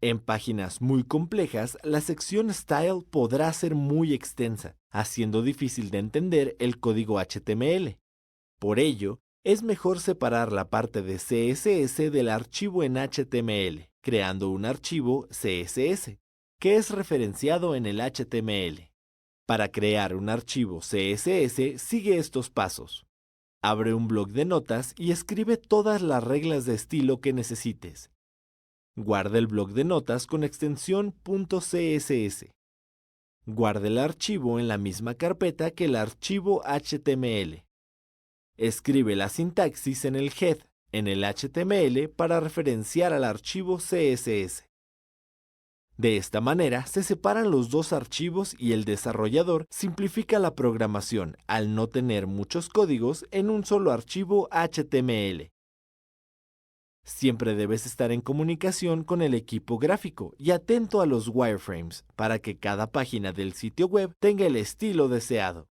En páginas muy complejas, la sección Style podrá ser muy extensa, haciendo difícil de entender el código HTML. Por ello, es mejor separar la parte de CSS del archivo en HTML, creando un archivo CSS, que es referenciado en el HTML. Para crear un archivo CSS, sigue estos pasos. Abre un bloc de notas y escribe todas las reglas de estilo que necesites. Guarda el bloc de notas con extensión .css. Guarda el archivo en la misma carpeta que el archivo HTML. Escribe la sintaxis en el head, en el HTML, para referenciar al archivo CSS. De esta manera, se separan los dos archivos y el desarrollador simplifica la programación al no tener muchos códigos en un solo archivo HTML. Siempre debes estar en comunicación con el equipo gráfico y atento a los wireframes para que cada página del sitio web tenga el estilo deseado.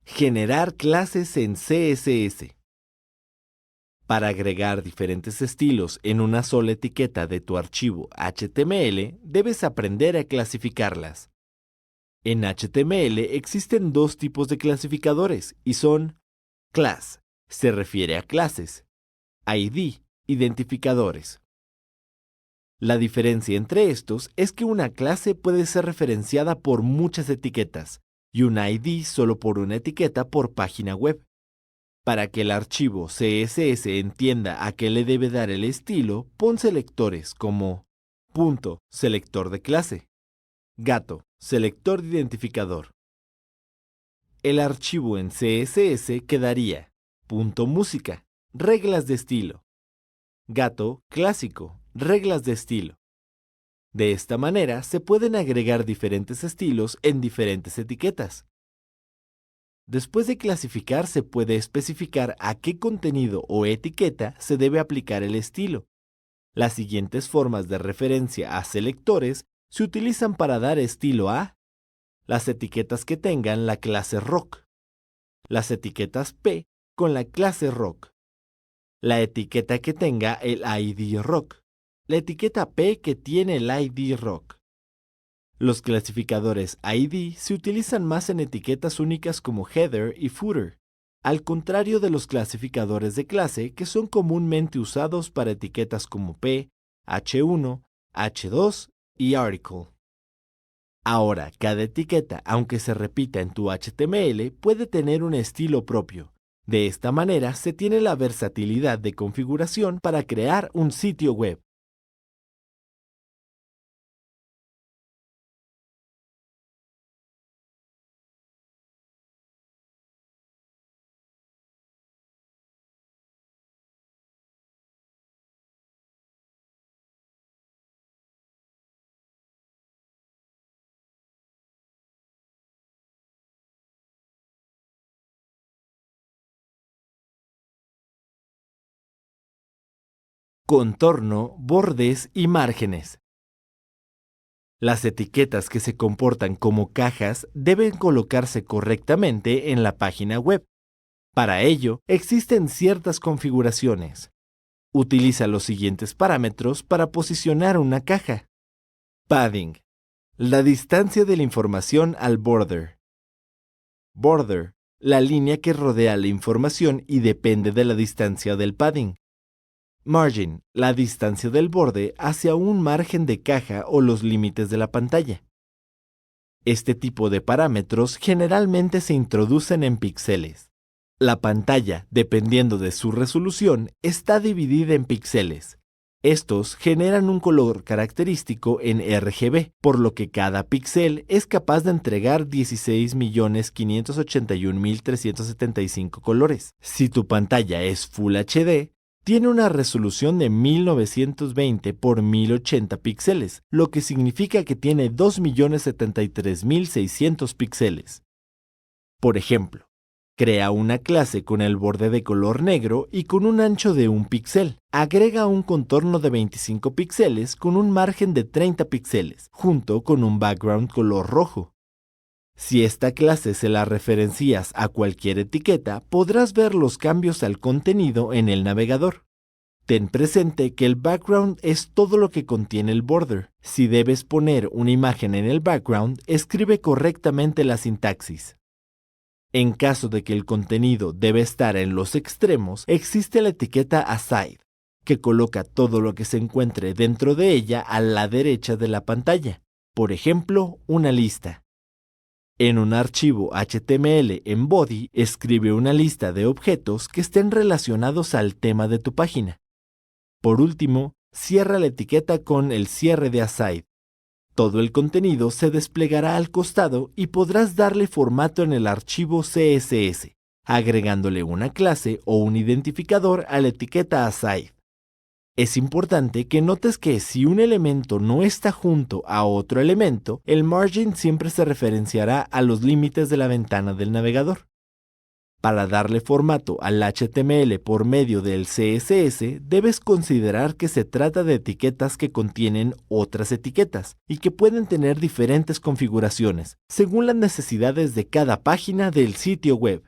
Generar clases en CSS. Para agregar diferentes estilos en una sola etiqueta de tu archivo HTML, debes aprender a clasificarlas. En HTML existen dos tipos de clasificadores y son class, se refiere a clases, ID, identificadores. La diferencia entre estos es que una clase puede ser referenciada por muchas etiquetas y un ID solo por una etiqueta por página web. Para que el archivo CSS entienda a qué le debe dar el estilo, pon selectores como punto, selector de clase, gato, selector de identificador. El archivo en CSS quedaría punto música, reglas de estilo, gato clásico, reglas de estilo. De esta manera se pueden agregar diferentes estilos en diferentes etiquetas. Después de clasificar, se puede especificar a qué contenido o etiqueta se debe aplicar el estilo. Las siguientes formas de referencia a selectores se utilizan para dar estilo a las etiquetas que tengan la clase rock, las etiquetas P con la clase rock, la etiqueta que tenga el ID rock, la etiqueta P que tiene el ID rock. Los clasificadores ID se utilizan más en etiquetas únicas como header y footer, al contrario de los clasificadores de clase que son comúnmente usados para etiquetas como P, H1, H2 y article. Ahora, cada etiqueta, aunque se repita en tu HTML, puede tener un estilo propio. De esta manera, se tiene la versatilidad de configuración para crear un sitio web. Contorno, bordes y márgenes. Las etiquetas que se comportan como cajas deben colocarse correctamente en la página web. Para ello, existen ciertas configuraciones. Utiliza los siguientes parámetros para posicionar una caja. Padding. La distancia de la información al border. Border. La línea que rodea la información y depende de la distancia del padding. Margin, la distancia del borde hacia un margen de caja o los límites de la pantalla. Este tipo de parámetros generalmente se introducen en píxeles. La pantalla, dependiendo de su resolución, está dividida en píxeles. Estos generan un color característico en RGB, por lo que cada píxel es capaz de entregar 16.581.375 colores. Si tu pantalla es Full HD, tiene una resolución de 1920 por 1080 píxeles, lo que significa que tiene 2.073.600 píxeles. Por ejemplo, crea una clase con el borde de color negro y con un ancho de 1 píxel. Agrega un contorno de 25 píxeles con un margen de 30 píxeles, junto con un background color rojo. Si esta clase se la referencias a cualquier etiqueta, podrás ver los cambios al contenido en el navegador. Ten presente que el background es todo lo que contiene el border. Si debes poner una imagen en el background, escribe correctamente la sintaxis. En caso de que el contenido debe estar en los extremos, existe la etiqueta aside, que coloca todo lo que se encuentre dentro de ella a la derecha de la pantalla. Por ejemplo, una lista. En un archivo HTML en body, escribe una lista de objetos que estén relacionados al tema de tu página. Por último, cierra la etiqueta con el cierre de aside. Todo el contenido se desplegará al costado y podrás darle formato en el archivo CSS, agregándole una clase o un identificador a la etiqueta aside. Es importante que notes que si un elemento no está junto a otro elemento, el margin siempre se referenciará a los límites de la ventana del navegador. Para darle formato al HTML por medio del CSS, debes considerar que se trata de etiquetas que contienen otras etiquetas y que pueden tener diferentes configuraciones, según las necesidades de cada página del sitio web.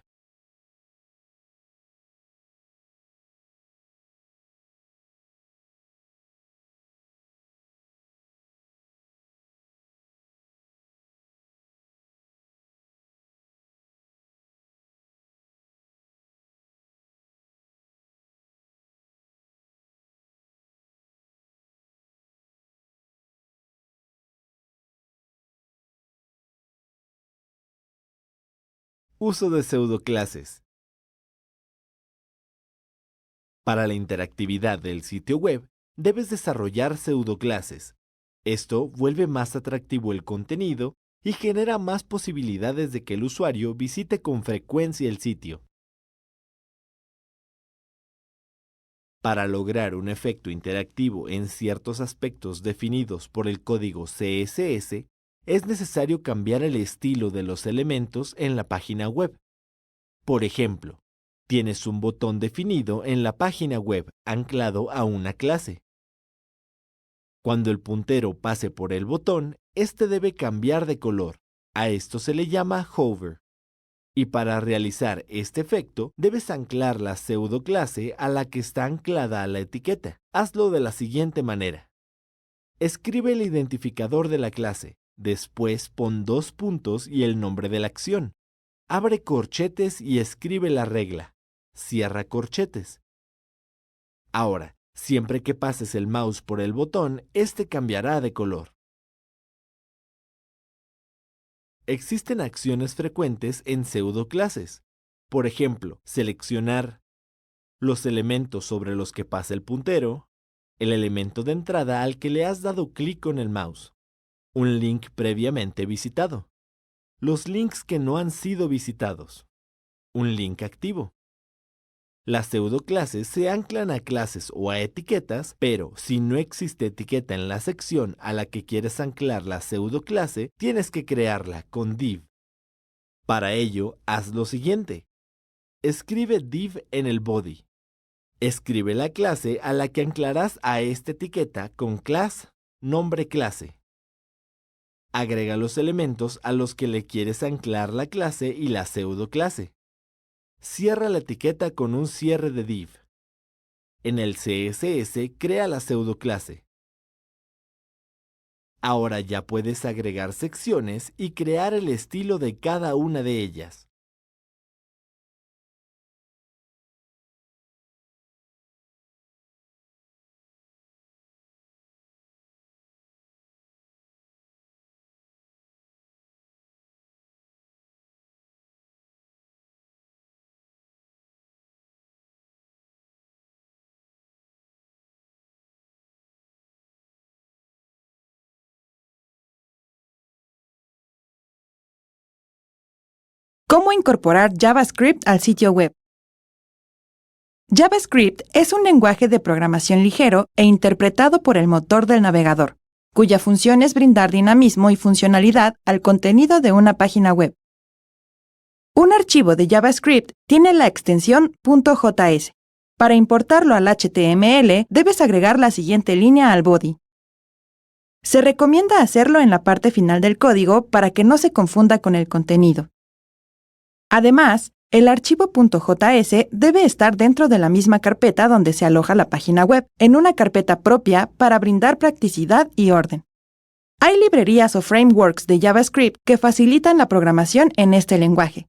Uso de pseudoclases. Para la interactividad del sitio web, debes desarrollar pseudoclases. Esto vuelve más atractivo el contenido y genera más posibilidades de que el usuario visite con frecuencia el sitio. Para lograr un efecto interactivo en ciertos aspectos definidos por el código CSS, es necesario cambiar el estilo de los elementos en la página web. Por ejemplo, tienes un botón definido en la página web anclado a una clase. Cuando el puntero pase por el botón, este debe cambiar de color. A esto se le llama hover. Y para realizar este efecto, debes anclar la pseudoclase a la que está anclada a la etiqueta. Hazlo de la siguiente manera. Escribe el identificador de la clase, después pon 2 puntos y el nombre de la acción. Abre corchetes y escribe la regla. Cierra corchetes. Ahora, siempre que pases el mouse por el botón, este cambiará de color. Existen acciones frecuentes en pseudoclases. Por ejemplo, seleccionar los elementos sobre los que pasa el puntero, el elemento de entrada al que le has dado clic con el mouse, un link previamente visitado, los links que no han sido visitados, un link activo. Las pseudoclases se anclan a clases o a etiquetas, pero si no existe etiqueta en la sección a la que quieres anclar la pseudoclase, tienes que crearla con div. Para ello, haz lo siguiente. Escribe div en el body. Escribe la clase a la que anclarás a esta etiqueta con class, nombre clase. Agrega los elementos a los que le quieres anclar la clase y la pseudoclase. Cierra la etiqueta con un cierre de div. En el CSS, crea la pseudoclase. Ahora ya puedes agregar secciones y crear el estilo de cada una de ellas. ¿Cómo incorporar JavaScript al sitio web? JavaScript es un lenguaje de programación ligero e interpretado por el motor del navegador, cuya función es brindar dinamismo y funcionalidad al contenido de una página web. Un archivo de JavaScript tiene la extensión .js. Para importarlo al HTML, debes agregar la siguiente línea al body. Se recomienda hacerlo en la parte final del código para que no se confunda con el contenido. Además, el archivo .js debe estar dentro de la misma carpeta donde se aloja la página web, en una carpeta propia para brindar practicidad y orden. Hay librerías o frameworks de JavaScript que facilitan la programación en este lenguaje.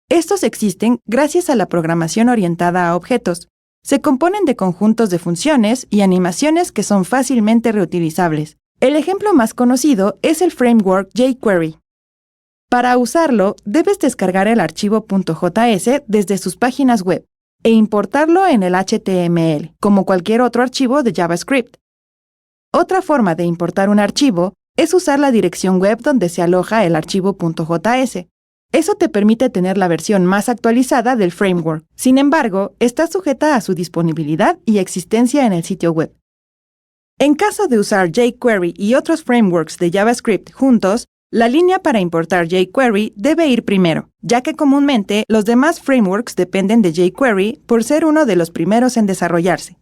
Estos existen gracias a la programación orientada a objetos. Se componen de conjuntos de funciones y animaciones que son fácilmente reutilizables. El ejemplo más conocido es el framework jQuery. Para usarlo, debes descargar el archivo .js desde sus páginas web e importarlo en el HTML, como cualquier otro archivo de JavaScript. Otra forma de importar un archivo es usar la dirección web donde se aloja el archivo .js. Eso te permite tener la versión más actualizada del framework. Sin embargo, está sujeta a su disponibilidad y existencia en el sitio web. En caso de usar jQuery y otros frameworks de JavaScript juntos, la línea para importar jQuery debe ir primero, ya que comúnmente los demás frameworks dependen de jQuery por ser uno de los primeros en desarrollarse.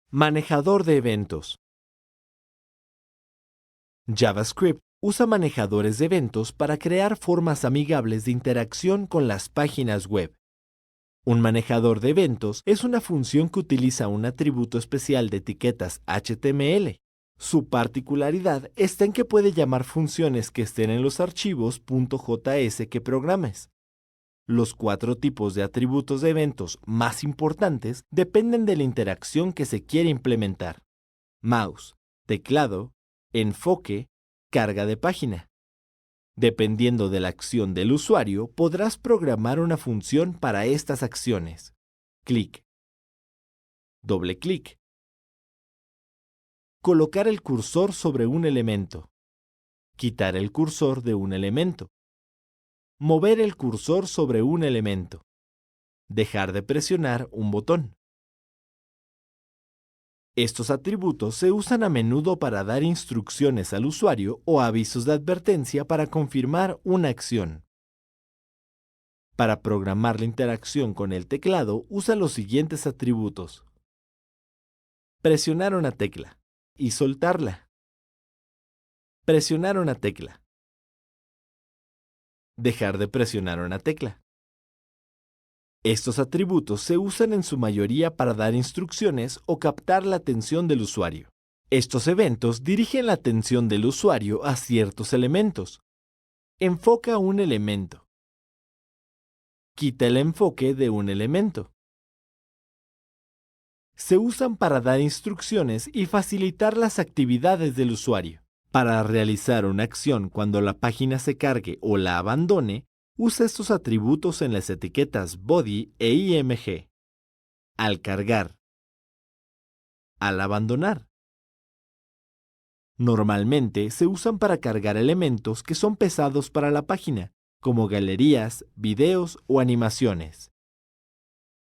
Manejador de eventos. JavaScript usa manejadores de eventos para crear formas amigables de interacción con las páginas web. Un manejador de eventos es una función que utiliza un atributo especial de etiquetas HTML. Su particularidad está en que puede llamar funciones que estén en los archivos .js que programes. Los 4 tipos de atributos de eventos más importantes dependen de la interacción que se quiere implementar: mouse, teclado, enfoque, carga de página. Dependiendo de la acción del usuario, podrás programar una función para estas acciones: clic, doble clic, colocar el cursor sobre un elemento, quitar el cursor de un elemento, mover el cursor sobre un elemento, dejar de presionar un botón. Estos atributos se usan a menudo para dar instrucciones al usuario o avisos de advertencia para confirmar una acción. Para programar la interacción con el teclado, usa los siguientes atributos: presionar una tecla y soltarla. Presionar una tecla. Dejar de presionar una tecla. Estos atributos se usan en su mayoría para dar instrucciones o captar la atención del usuario. Estos eventos dirigen la atención del usuario a ciertos elementos. Enfoca un elemento. Quita el enfoque de un elemento. Se usan para dar instrucciones y facilitar las actividades del usuario. Para realizar una acción cuando la página se cargue o la abandone, usa estos atributos en las etiquetas body e img. Al cargar. Al abandonar. Normalmente se usan para cargar elementos que son pesados para la página, como galerías, videos o animaciones.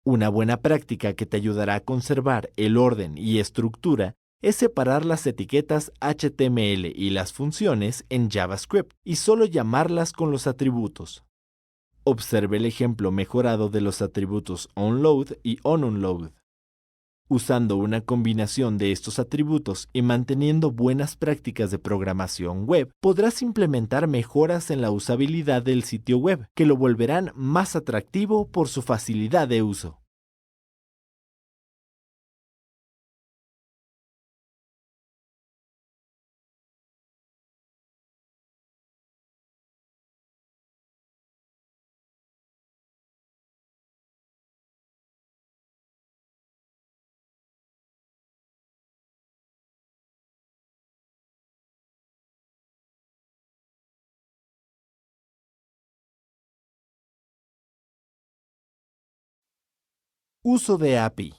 Una buena práctica que te ayudará a conservar el orden y estructura es separar las etiquetas HTML y las funciones en JavaScript y solo llamarlas con los atributos. Observe el ejemplo mejorado de los atributos onload y onUnload. Usando una combinación de estos atributos y manteniendo buenas prácticas de programación web, podrás implementar mejoras en la usabilidad del sitio web que lo volverán más atractivo por su facilidad de uso. Uso de API.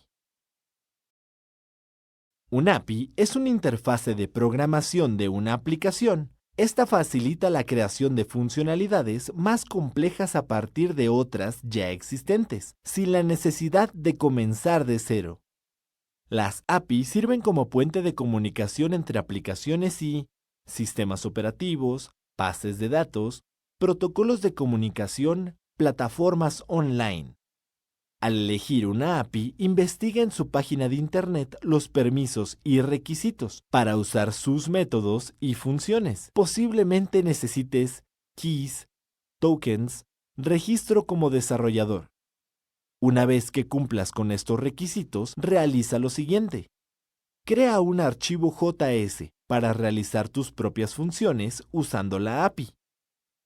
Un API es una interfase de programación de una aplicación. Esta facilita la creación de funcionalidades más complejas a partir de otras ya existentes, sin la necesidad de comenzar de cero. Las API sirven como puente de comunicación entre aplicaciones y sistemas operativos, bases de datos, protocolos de comunicación, plataformas online. Al elegir una API, investiga en su página de Internet los permisos y requisitos para usar sus métodos y funciones. Posiblemente necesites keys, tokens, registro como desarrollador. Una vez que cumplas con estos requisitos, realiza lo siguiente. Crea un archivo JS para realizar tus propias funciones usando la API.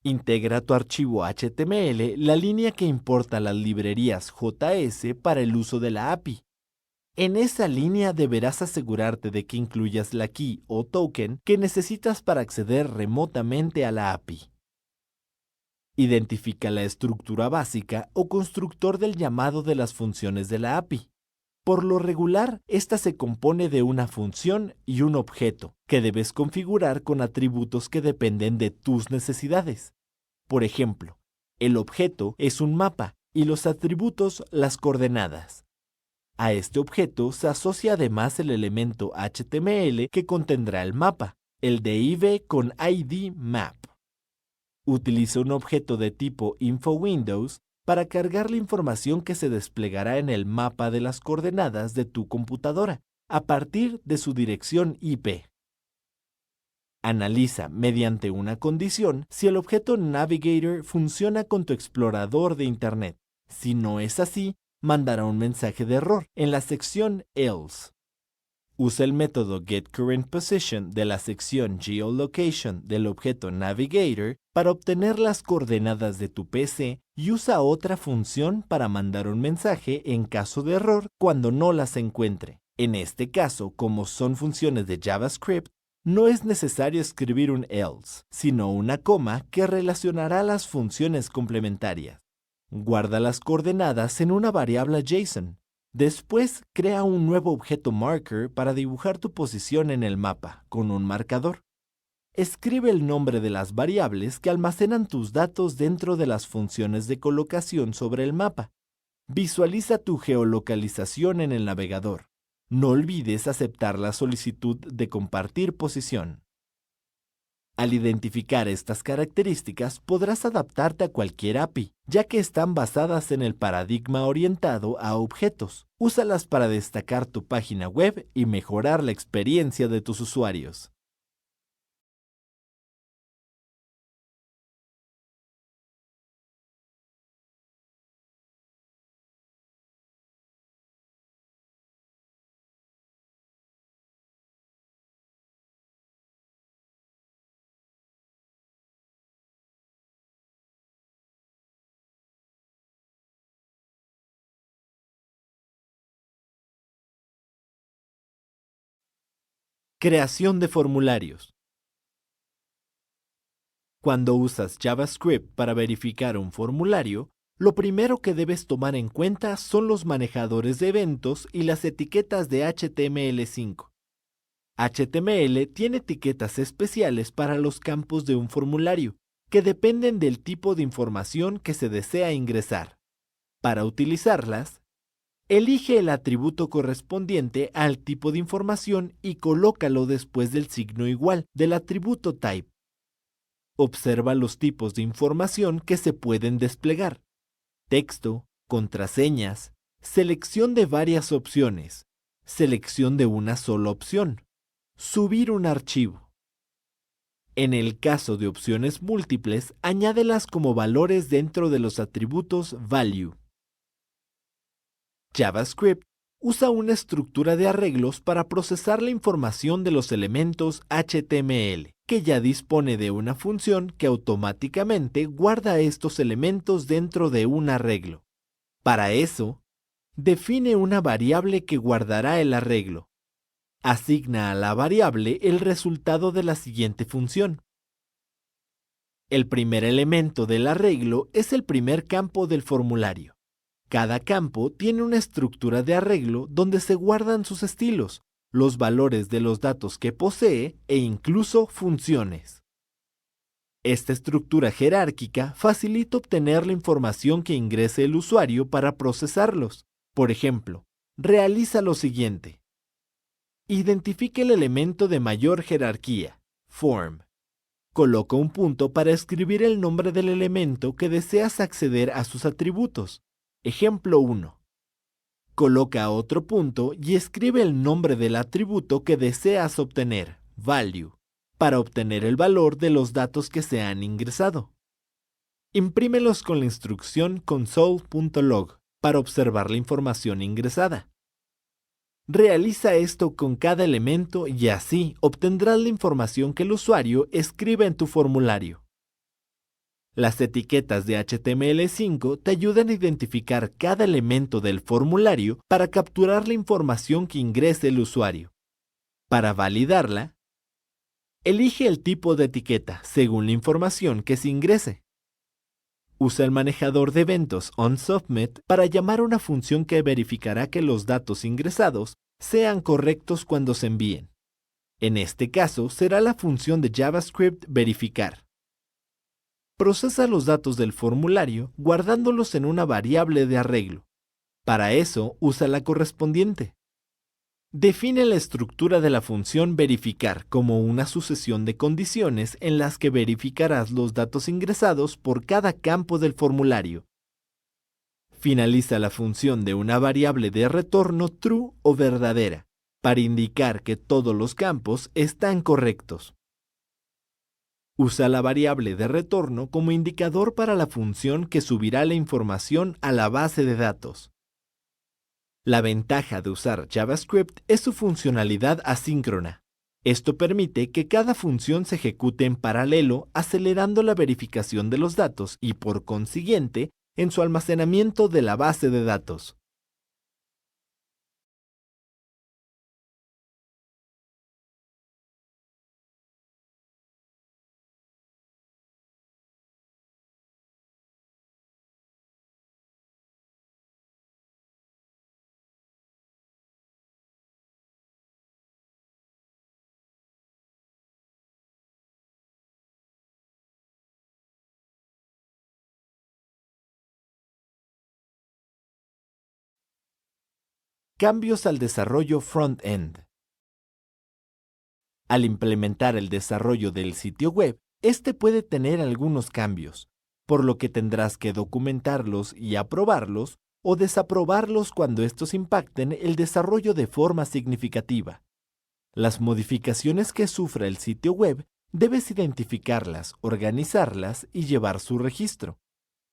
Integra tu archivo HTML la línea que importa las librerías JS para el uso de la API. En esa línea deberás asegurarte de que incluyas la key o token que necesitas para acceder remotamente a la API. Identifica la estructura básica o constructor del llamado de las funciones de la API. Por lo regular, esta se compone de una función y un objeto, que debes configurar con atributos que dependen de tus necesidades. Por ejemplo, el objeto es un mapa y los atributos las coordenadas. A este objeto se asocia además el elemento HTML que contendrá el mapa, el div con ID map. Utiliza un objeto de tipo InfoWindows para cargar la información que se desplegará en el mapa de las coordenadas de tu computadora, a partir de su dirección IP. Analiza, mediante una condición, si el objeto Navigator funciona con tu explorador de Internet. Si no es así, mandará un mensaje de error en la sección Else. Usa el método getCurrentPosition de la sección Geolocation del objeto Navigator para obtener las coordenadas de tu PC y usa otra función para mandar un mensaje en caso de error cuando no las encuentre. En este caso, como son funciones de JavaScript, no es necesario escribir un else, sino una coma que relacionará las funciones complementarias. Guarda las coordenadas en una variable JSON. Después, crea un nuevo objeto marker para dibujar tu posición en el mapa con un marcador. Escribe el nombre de las variables que almacenan tus datos dentro de las funciones de colocación sobre el mapa. Visualiza tu geolocalización en el navegador. No olvides aceptar la solicitud de compartir posición. Al identificar estas características, podrás adaptarte a cualquier API, ya que están basadas en el paradigma orientado a objetos. Úsalas para destacar tu página web y mejorar la experiencia de tus usuarios. Creación de formularios. Cuando usas JavaScript para verificar un formulario, lo primero que debes tomar en cuenta son los manejadores de eventos y las etiquetas de HTML5. HTML tiene etiquetas especiales para los campos de un formulario, que dependen del tipo de información que se desea ingresar. Para utilizarlas, elige el atributo correspondiente al tipo de información y colócalo después del signo igual del atributo type. Observa los tipos de información que se pueden desplegar: texto, contraseñas, selección de varias opciones, selección de una sola opción, subir un archivo. En el caso de opciones múltiples, añádelas como valores dentro de los atributos value. JavaScript usa una estructura de arreglos para procesar la información de los elementos HTML, que ya dispone de una función que automáticamente guarda estos elementos dentro de un arreglo. Para eso, define una variable que guardará el arreglo. Asigna a la variable el resultado de la siguiente función. El primer elemento del arreglo es el primer campo del formulario. Cada campo tiene una estructura de arreglo donde se guardan sus estilos, los valores de los datos que posee e incluso funciones. Esta estructura jerárquica facilita obtener la información que ingrese el usuario para procesarlos. Por ejemplo, realiza lo siguiente. Identifique el elemento de mayor jerarquía, form. Coloca un punto para escribir el nombre del elemento que deseas acceder a sus atributos. Ejemplo 1. Coloca otro punto y escribe el nombre del atributo que deseas obtener, value, para obtener el valor de los datos que se han ingresado. Imprímelos con la instrucción console.log para observar la información ingresada. Realiza esto con cada elemento y así obtendrás la información que el usuario escribe en tu formulario. Las etiquetas de HTML5 te ayudan a identificar cada elemento del formulario para capturar la información que ingrese el usuario. Para validarla, elige el tipo de etiqueta según la información que se ingrese. Usa el manejador de eventos onSubmit para llamar a una función que verificará que los datos ingresados sean correctos cuando se envíen. En este caso, será la función de JavaScript verificar. Procesa los datos del formulario guardándolos en una variable de arreglo. Para eso, usa la correspondiente. Define la estructura de la función verificar como una sucesión de condiciones en las que verificarás los datos ingresados por cada campo del formulario. Finaliza la función de una variable de retorno true o verdadera, para indicar que todos los campos están correctos. Usa la variable de retorno como indicador para la función que subirá la información a la base de datos. La ventaja de usar JavaScript es su funcionalidad asíncrona. Esto permite que cada función se ejecute en paralelo, acelerando la verificación de los datos y, por consiguiente, en su almacenamiento de la base de datos. Cambios al desarrollo front-end. Al implementar el desarrollo del sitio web, este puede tener algunos cambios, por lo que tendrás que documentarlos y aprobarlos o desaprobarlos cuando estos impacten el desarrollo de forma significativa. Las modificaciones que sufra el sitio web debes identificarlas, organizarlas y llevar su registro.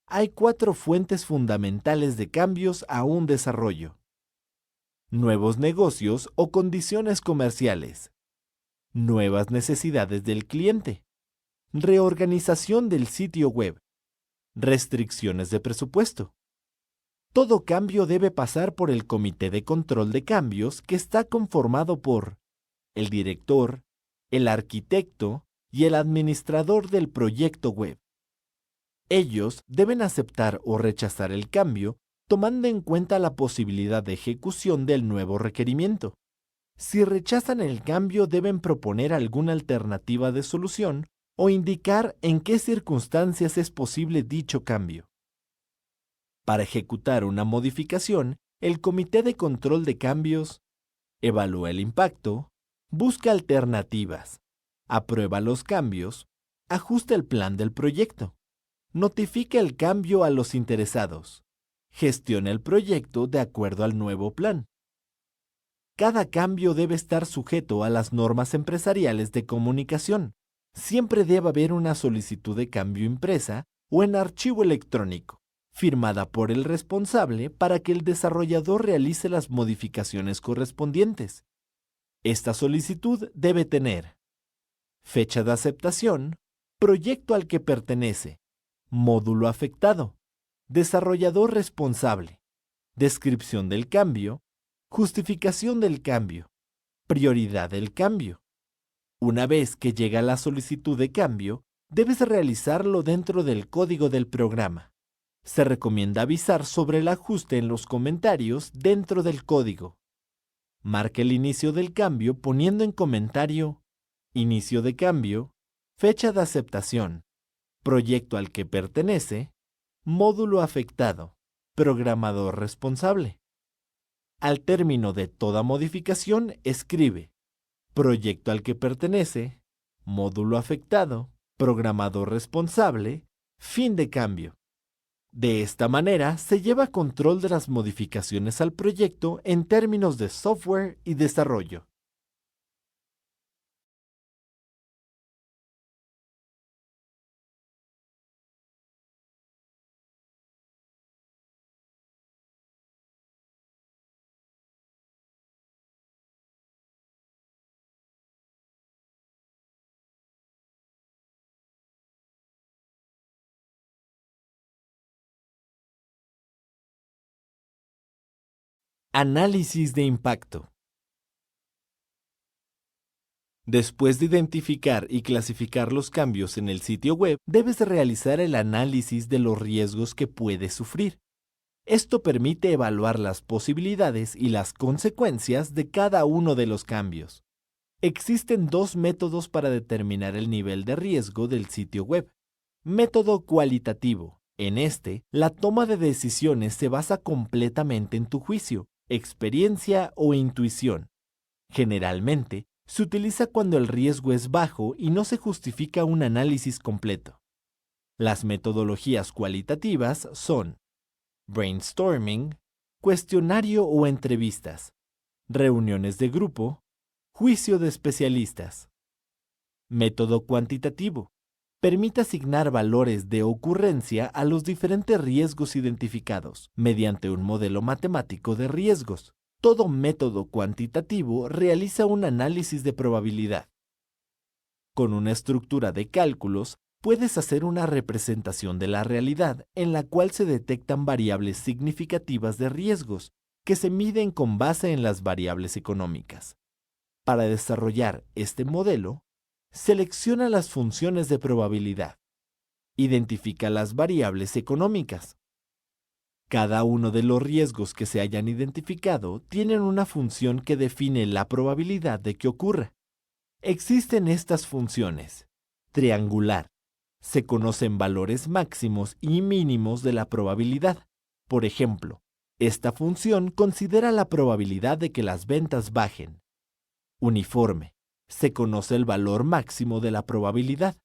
Hay 4 fuentes fundamentales de cambios a un desarrollo. Nuevos negocios o condiciones comerciales. Nuevas necesidades del cliente. Reorganización del sitio web. Restricciones de presupuesto. Todo cambio debe pasar por el comité de control de cambios que está conformado por el director, el arquitecto y el administrador del proyecto web. Ellos deben aceptar o rechazar el cambio tomando en cuenta la posibilidad de ejecución del nuevo requerimiento. Si rechazan el cambio, deben proponer alguna alternativa de solución o indicar en qué circunstancias es posible dicho cambio. Para ejecutar una modificación, el Comité de Control de Cambios evalúa el impacto, busca alternativas, aprueba los cambios, ajusta el plan del proyecto, notifica el cambio a los interesados, gestiona el proyecto de acuerdo al nuevo plan. Cada cambio debe estar sujeto a las normas empresariales de comunicación. Siempre debe haber una solicitud de cambio impresa o en archivo electrónico, firmada por el responsable para que el desarrollador realice las modificaciones correspondientes. Esta solicitud debe tener fecha de aceptación, proyecto al que pertenece, módulo afectado, desarrollador responsable, descripción del cambio, justificación del cambio, prioridad del cambio. Una vez que llega la solicitud de cambio, debes realizarlo dentro del código del programa. Se recomienda avisar sobre el ajuste en los comentarios dentro del código. Marque el inicio del cambio poniendo en comentario inicio de cambio, fecha de aceptación, proyecto al que pertenece, módulo afectado, programador responsable. Al término de toda modificación, escribe proyecto al que pertenece, módulo afectado, programador responsable, fin de cambio. De esta manera, se lleva control de las modificaciones al proyecto en términos de software y desarrollo. Análisis de impacto. Después de identificar y clasificar los cambios en el sitio web, debes realizar el análisis de los riesgos que puedes sufrir. Esto permite evaluar las posibilidades y las consecuencias de cada uno de los cambios. Existen dos métodos para determinar el nivel de riesgo del sitio web. Método cualitativo. En este, la toma de decisiones se basa completamente en tu juicio, experiencia o intuición. Generalmente, se utiliza cuando el riesgo es bajo y no se justifica un análisis completo. Las metodologías cualitativas son brainstorming, cuestionario o entrevistas, reuniones de grupo, juicio de especialistas. Método cuantitativo. Permite asignar valores de ocurrencia a los diferentes riesgos identificados mediante un modelo matemático de riesgos. Todo método cuantitativo realiza un análisis de probabilidad. Con una estructura de cálculos, puedes hacer una representación de la realidad en la cual se detectan variables significativas de riesgos que se miden con base en las variables económicas. Para desarrollar este modelo, selecciona las funciones de probabilidad. Identifica las variables económicas. Cada uno de los riesgos que se hayan identificado tienen una función que define la probabilidad de que ocurra. Existen estas funciones. Triangular. Se conocen valores máximos y mínimos de la probabilidad. Por ejemplo, esta función considera la probabilidad de que las ventas bajen. Uniforme. Se conoce el valor máximo de la probabilidad.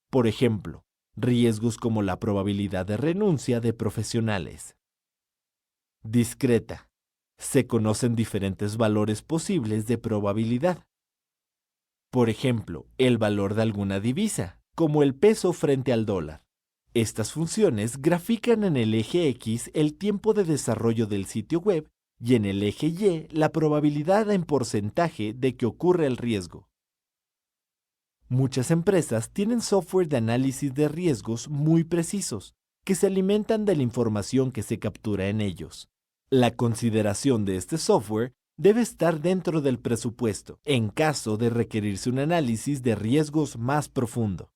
Por ejemplo, riesgos como la probabilidad de renuncia de profesionales. Discreta. Se conocen diferentes valores posibles de probabilidad. Por ejemplo, el valor de alguna divisa, como el peso frente al dólar. Estas funciones grafican en el eje X el tiempo de desarrollo del sitio web y en el eje Y la probabilidad en porcentaje de que ocurra el riesgo. Muchas empresas tienen software de análisis de riesgos muy precisos, que se alimentan de la información que se captura en ellos. La consideración de este software debe estar dentro del presupuesto, en caso de requerirse un análisis de riesgos más profundo.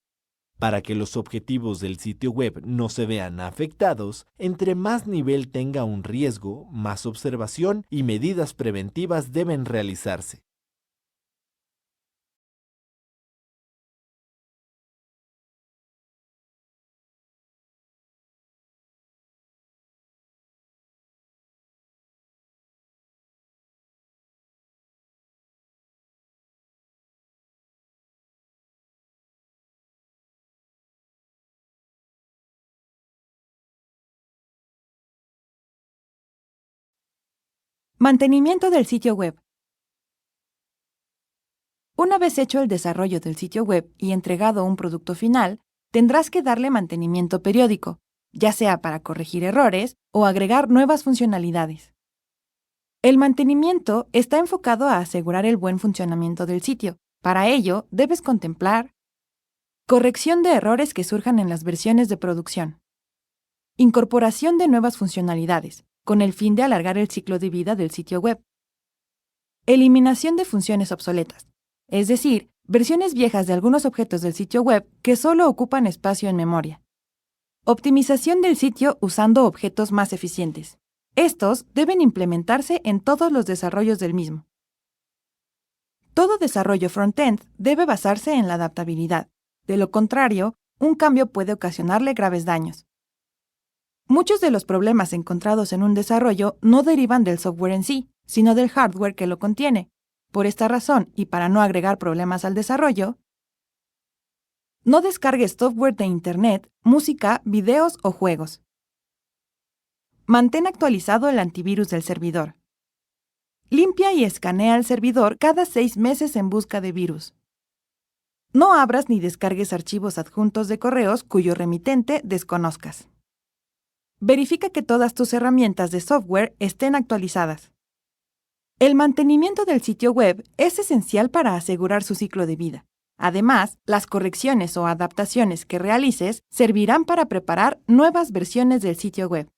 Para que los objetivos del sitio web no se vean afectados, entre más nivel tenga un riesgo, más observación y medidas preventivas deben realizarse. Mantenimiento del sitio web. Una vez hecho el desarrollo del sitio web y entregado un producto final, tendrás que darle mantenimiento periódico, ya sea para corregir errores o agregar nuevas funcionalidades. El mantenimiento está enfocado a asegurar el buen funcionamiento del sitio. Para ello, debes contemplar corrección de errores que surjan en las versiones de producción, incorporación de nuevas funcionalidades, con el fin de alargar el ciclo de vida del sitio web, eliminación de funciones obsoletas, es decir, versiones viejas de algunos objetos del sitio web que solo ocupan espacio en memoria. Optimización del sitio usando objetos más eficientes. Estos deben implementarse en todos los desarrollos del mismo. Todo desarrollo front-end debe basarse en la adaptabilidad. De lo contrario, un cambio puede ocasionarle graves daños. Muchos de los problemas encontrados en un desarrollo no derivan del software en sí, sino del hardware que lo contiene. Por esta razón, y para no agregar problemas al desarrollo, no descargues software de Internet, música, videos o juegos. Mantén actualizado el antivirus del servidor. Limpia y escanea el servidor cada 6 meses en busca de virus. No abras ni descargues archivos adjuntos de correos cuyo remitente desconozcas. Verifica que todas tus herramientas de software estén actualizadas. El mantenimiento del sitio web es esencial para asegurar su ciclo de vida. Además, las correcciones o adaptaciones que realices servirán para preparar nuevas versiones del sitio web.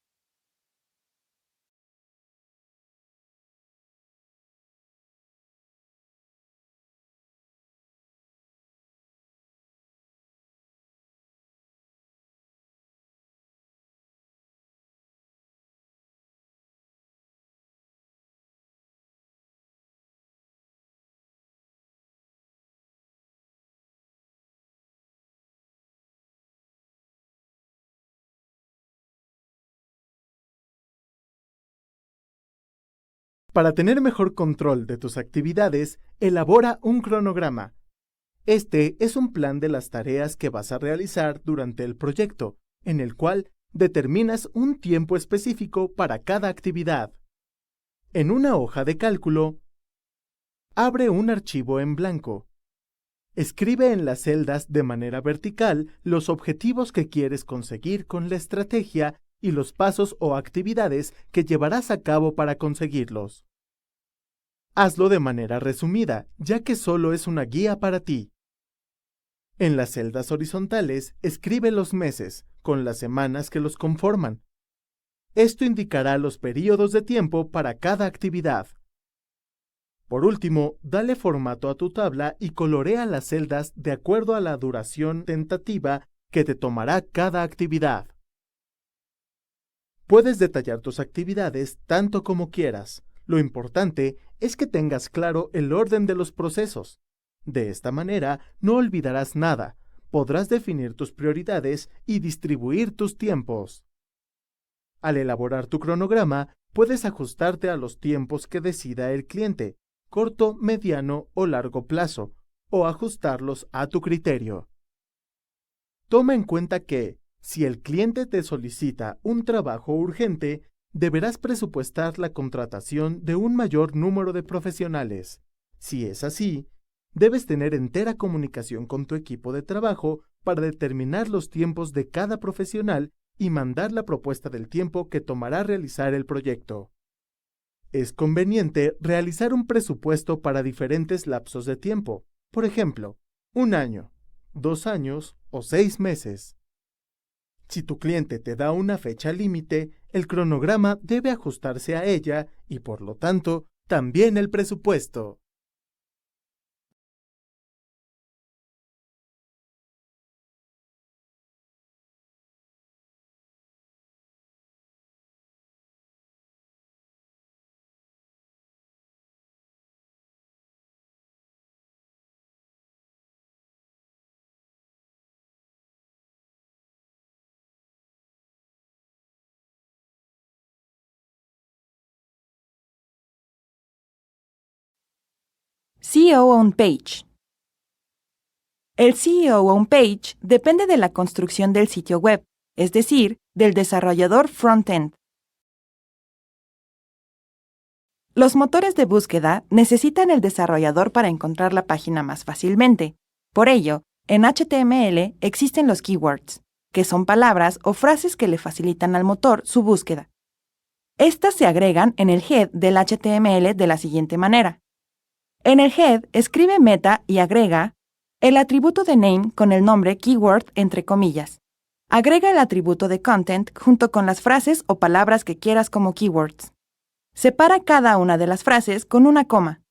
Para tener mejor control de tus actividades, elabora un cronograma. Este es un plan de las tareas que vas a realizar durante el proyecto, en el cual determinas un tiempo específico para cada actividad. En una hoja de cálculo, abre un archivo en blanco. Escribe en las celdas de manera vertical los objetivos que quieres conseguir con la estrategia y los pasos o actividades que llevarás a cabo para conseguirlos. Hazlo de manera resumida, ya que solo es una guía para ti. En las celdas horizontales, escribe los meses, con las semanas que los conforman. Esto indicará los períodos de tiempo para cada actividad. Por último, dale formato a tu tabla y colorea las celdas de acuerdo a la duración tentativa que te tomará cada actividad. Puedes detallar tus actividades tanto como quieras. Lo importante es que tengas claro el orden de los procesos. De esta manera, no olvidarás nada. Podrás definir tus prioridades y distribuir tus tiempos. Al elaborar tu cronograma, puedes ajustarte a los tiempos que decida el cliente, corto, mediano o largo plazo, o ajustarlos a tu criterio. Toma en cuenta que, si el cliente te solicita un trabajo urgente, deberás presupuestar la contratación de un mayor número de profesionales. Si es así, debes tener entera comunicación con tu equipo de trabajo para determinar los tiempos de cada profesional y mandar la propuesta del tiempo que tomará realizar el proyecto. Es conveniente realizar un presupuesto para diferentes lapsos de tiempo, por ejemplo, 1 año, 2 años o 6 meses. Si tu cliente te da una fecha límite, el cronograma debe ajustarse a ella y, por lo tanto, también el presupuesto. CEO on Page. El CEO on Page depende de la construcción del sitio web, es decir, del desarrollador front-end. Los motores de búsqueda necesitan el desarrollador para encontrar la página más fácilmente. Por ello, en HTML existen los keywords, que son palabras o frases que le facilitan al motor su búsqueda. Estas se agregan en el head del HTML de la siguiente manera. En el head, escribe meta y agrega el atributo de name con el nombre keyword entre comillas. Agrega el atributo de content junto con las frases o palabras que quieras como keywords. Separa cada una de las frases con una coma.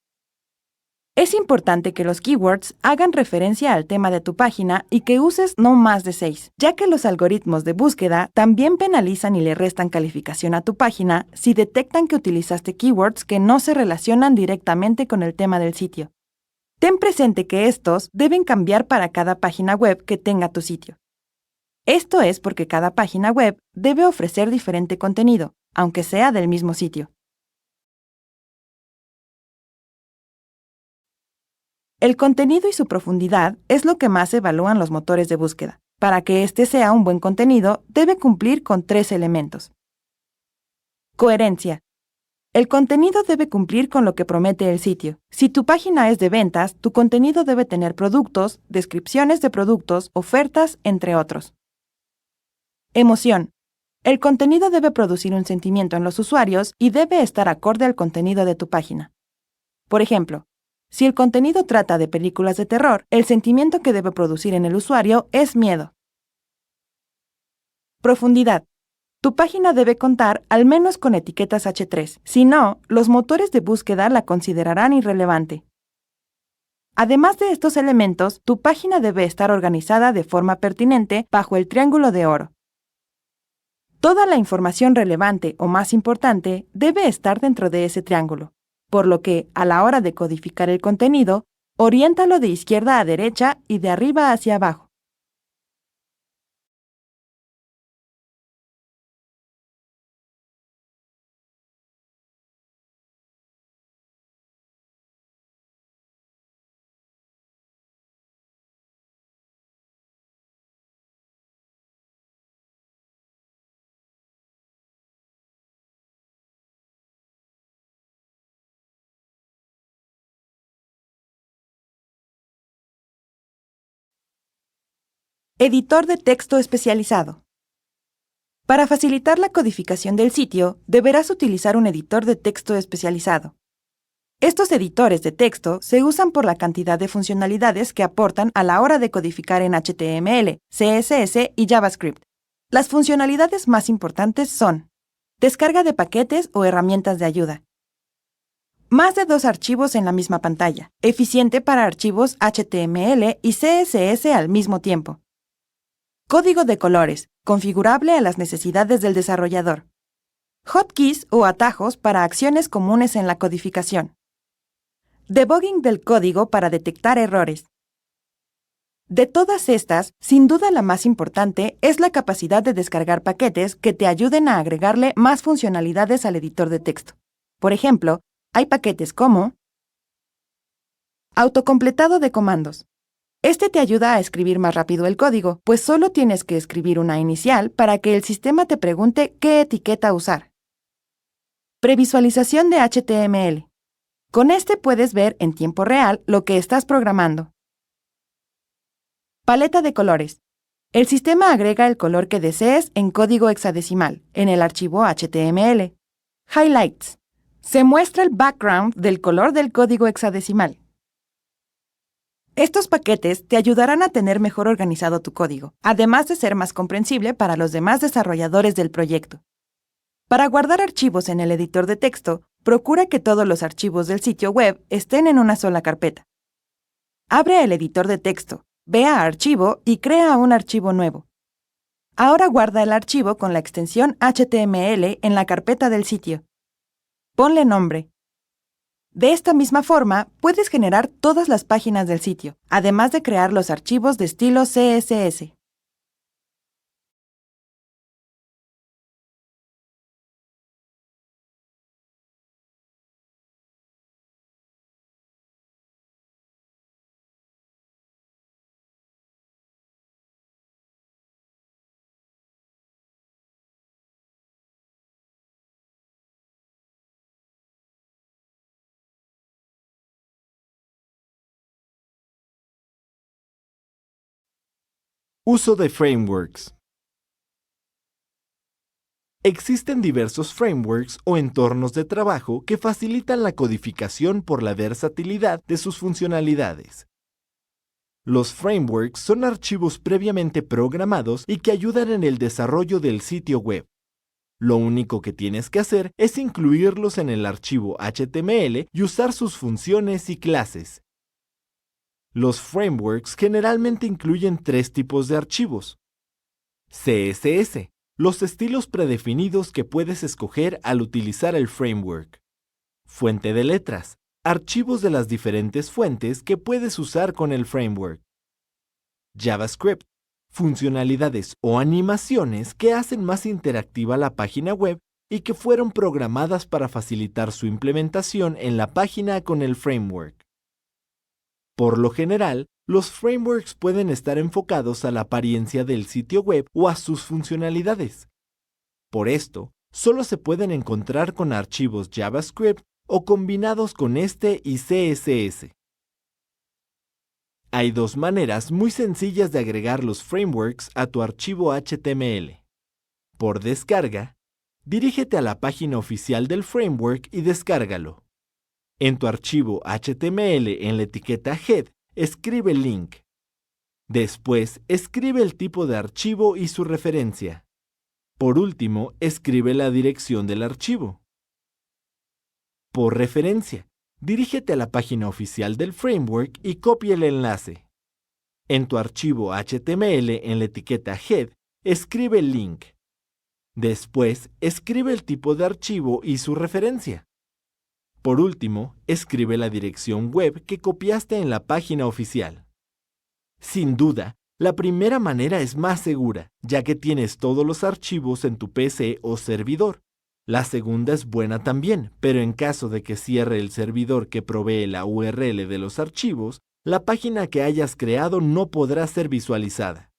Es importante que los keywords hagan referencia al tema de tu página y que uses no más de 6, ya que los algoritmos de búsqueda también penalizan y le restan calificación a tu página si detectan que utilizaste keywords que no se relacionan directamente con el tema del sitio. Ten presente que estos deben cambiar para cada página web que tenga tu sitio. Esto es porque cada página web debe ofrecer diferente contenido, aunque sea del mismo sitio. El contenido y su profundidad es lo que más evalúan los motores de búsqueda. Para que este sea un buen contenido, debe cumplir con 3 elementos. Coherencia. El contenido debe cumplir con lo que promete el sitio. Si tu página es de ventas, tu contenido debe tener productos, descripciones de productos, ofertas, entre otros. Emoción. El contenido debe producir un sentimiento en los usuarios y debe estar acorde al contenido de tu página. Por ejemplo, si el contenido trata de películas de terror, el sentimiento que debe producir en el usuario es miedo. Profundidad. Tu página debe contar al menos con etiquetas H3, si no, los motores de búsqueda la considerarán irrelevante. Además de estos elementos, tu página debe estar organizada de forma pertinente bajo el triángulo de oro. Toda la información relevante o más importante debe estar dentro de ese triángulo, por lo que, a la hora de codificar el contenido, oriéntalo de izquierda a derecha y de arriba hacia abajo. Editor de texto especializado. Para facilitar la codificación del sitio, deberás utilizar un editor de texto especializado. Estos editores de texto se usan por la cantidad de funcionalidades que aportan a la hora de codificar en HTML, CSS y JavaScript. Las funcionalidades más importantes son: descarga de paquetes o herramientas de ayuda, más de 2 archivos en la misma pantalla, eficiente para archivos HTML y CSS al mismo tiempo. Código de colores, configurable a las necesidades del desarrollador. Hotkeys o atajos para acciones comunes en la codificación. Debugging del código para detectar errores. De todas estas, sin duda la más importante es la capacidad de descargar paquetes que te ayuden a agregarle más funcionalidades al editor de texto. Por ejemplo, hay paquetes como autocompletado de comandos. Este te ayuda a escribir más rápido el código, pues solo tienes que escribir una inicial para que el sistema te pregunte qué etiqueta usar. Previsualización de HTML. Con este puedes ver en tiempo real lo que estás programando. Paleta de colores. El sistema agrega el color que desees en código hexadecimal, en el archivo HTML. Highlights. Se muestra el background del color del código hexadecimal. Estos paquetes te ayudarán a tener mejor organizado tu código, además de ser más comprensible para los demás desarrolladores del proyecto. Para guardar archivos en el editor de texto, procura que todos los archivos del sitio web estén en una sola carpeta. Abre el editor de texto, ve a Archivo y crea un archivo nuevo. Ahora guarda el archivo con la extensión HTML en la carpeta del sitio. Ponle nombre. De esta misma forma, puedes generar todas las páginas del sitio, además de crear los archivos de estilo CSS. Uso de frameworks. Existen diversos frameworks o entornos de trabajo que facilitan la codificación por la versatilidad de sus funcionalidades. Los frameworks son archivos previamente programados y que ayudan en el desarrollo del sitio web. Lo único que tienes que hacer es incluirlos en el archivo HTML y usar sus funciones y clases. Los frameworks generalmente incluyen 3 tipos de archivos. CSS, los estilos predefinidos que puedes escoger al utilizar el framework. Fuente de letras, archivos de las diferentes fuentes que puedes usar con el framework. JavaScript, funcionalidades o animaciones que hacen más interactiva la página web y que fueron programadas para facilitar su implementación en la página con el framework. Por lo general, los frameworks pueden estar enfocados a la apariencia del sitio web o a sus funcionalidades. Por esto, solo se pueden encontrar con archivos JavaScript o combinados con este y CSS. Hay 2 maneras muy sencillas de agregar los frameworks a tu archivo HTML. Por descarga, dirígete a la página oficial del framework y descárgalo. En tu archivo HTML en la etiqueta Head, escribe el link. Después, escribe el tipo de archivo y su referencia. Por último, escribe la dirección del archivo. Por referencia, dirígete a la página oficial del framework y copia el enlace. En tu archivo HTML en la etiqueta Head, escribe el link. Después, escribe el tipo de archivo y su referencia. Por último, escribe la dirección web que copiaste en la página oficial. Sin duda, la primera manera es más segura, ya que tienes todos los archivos en tu PC o servidor. La segunda es buena también, pero en caso de que cierre el servidor que provee la URL de los archivos, la página que hayas creado no podrá ser visualizada.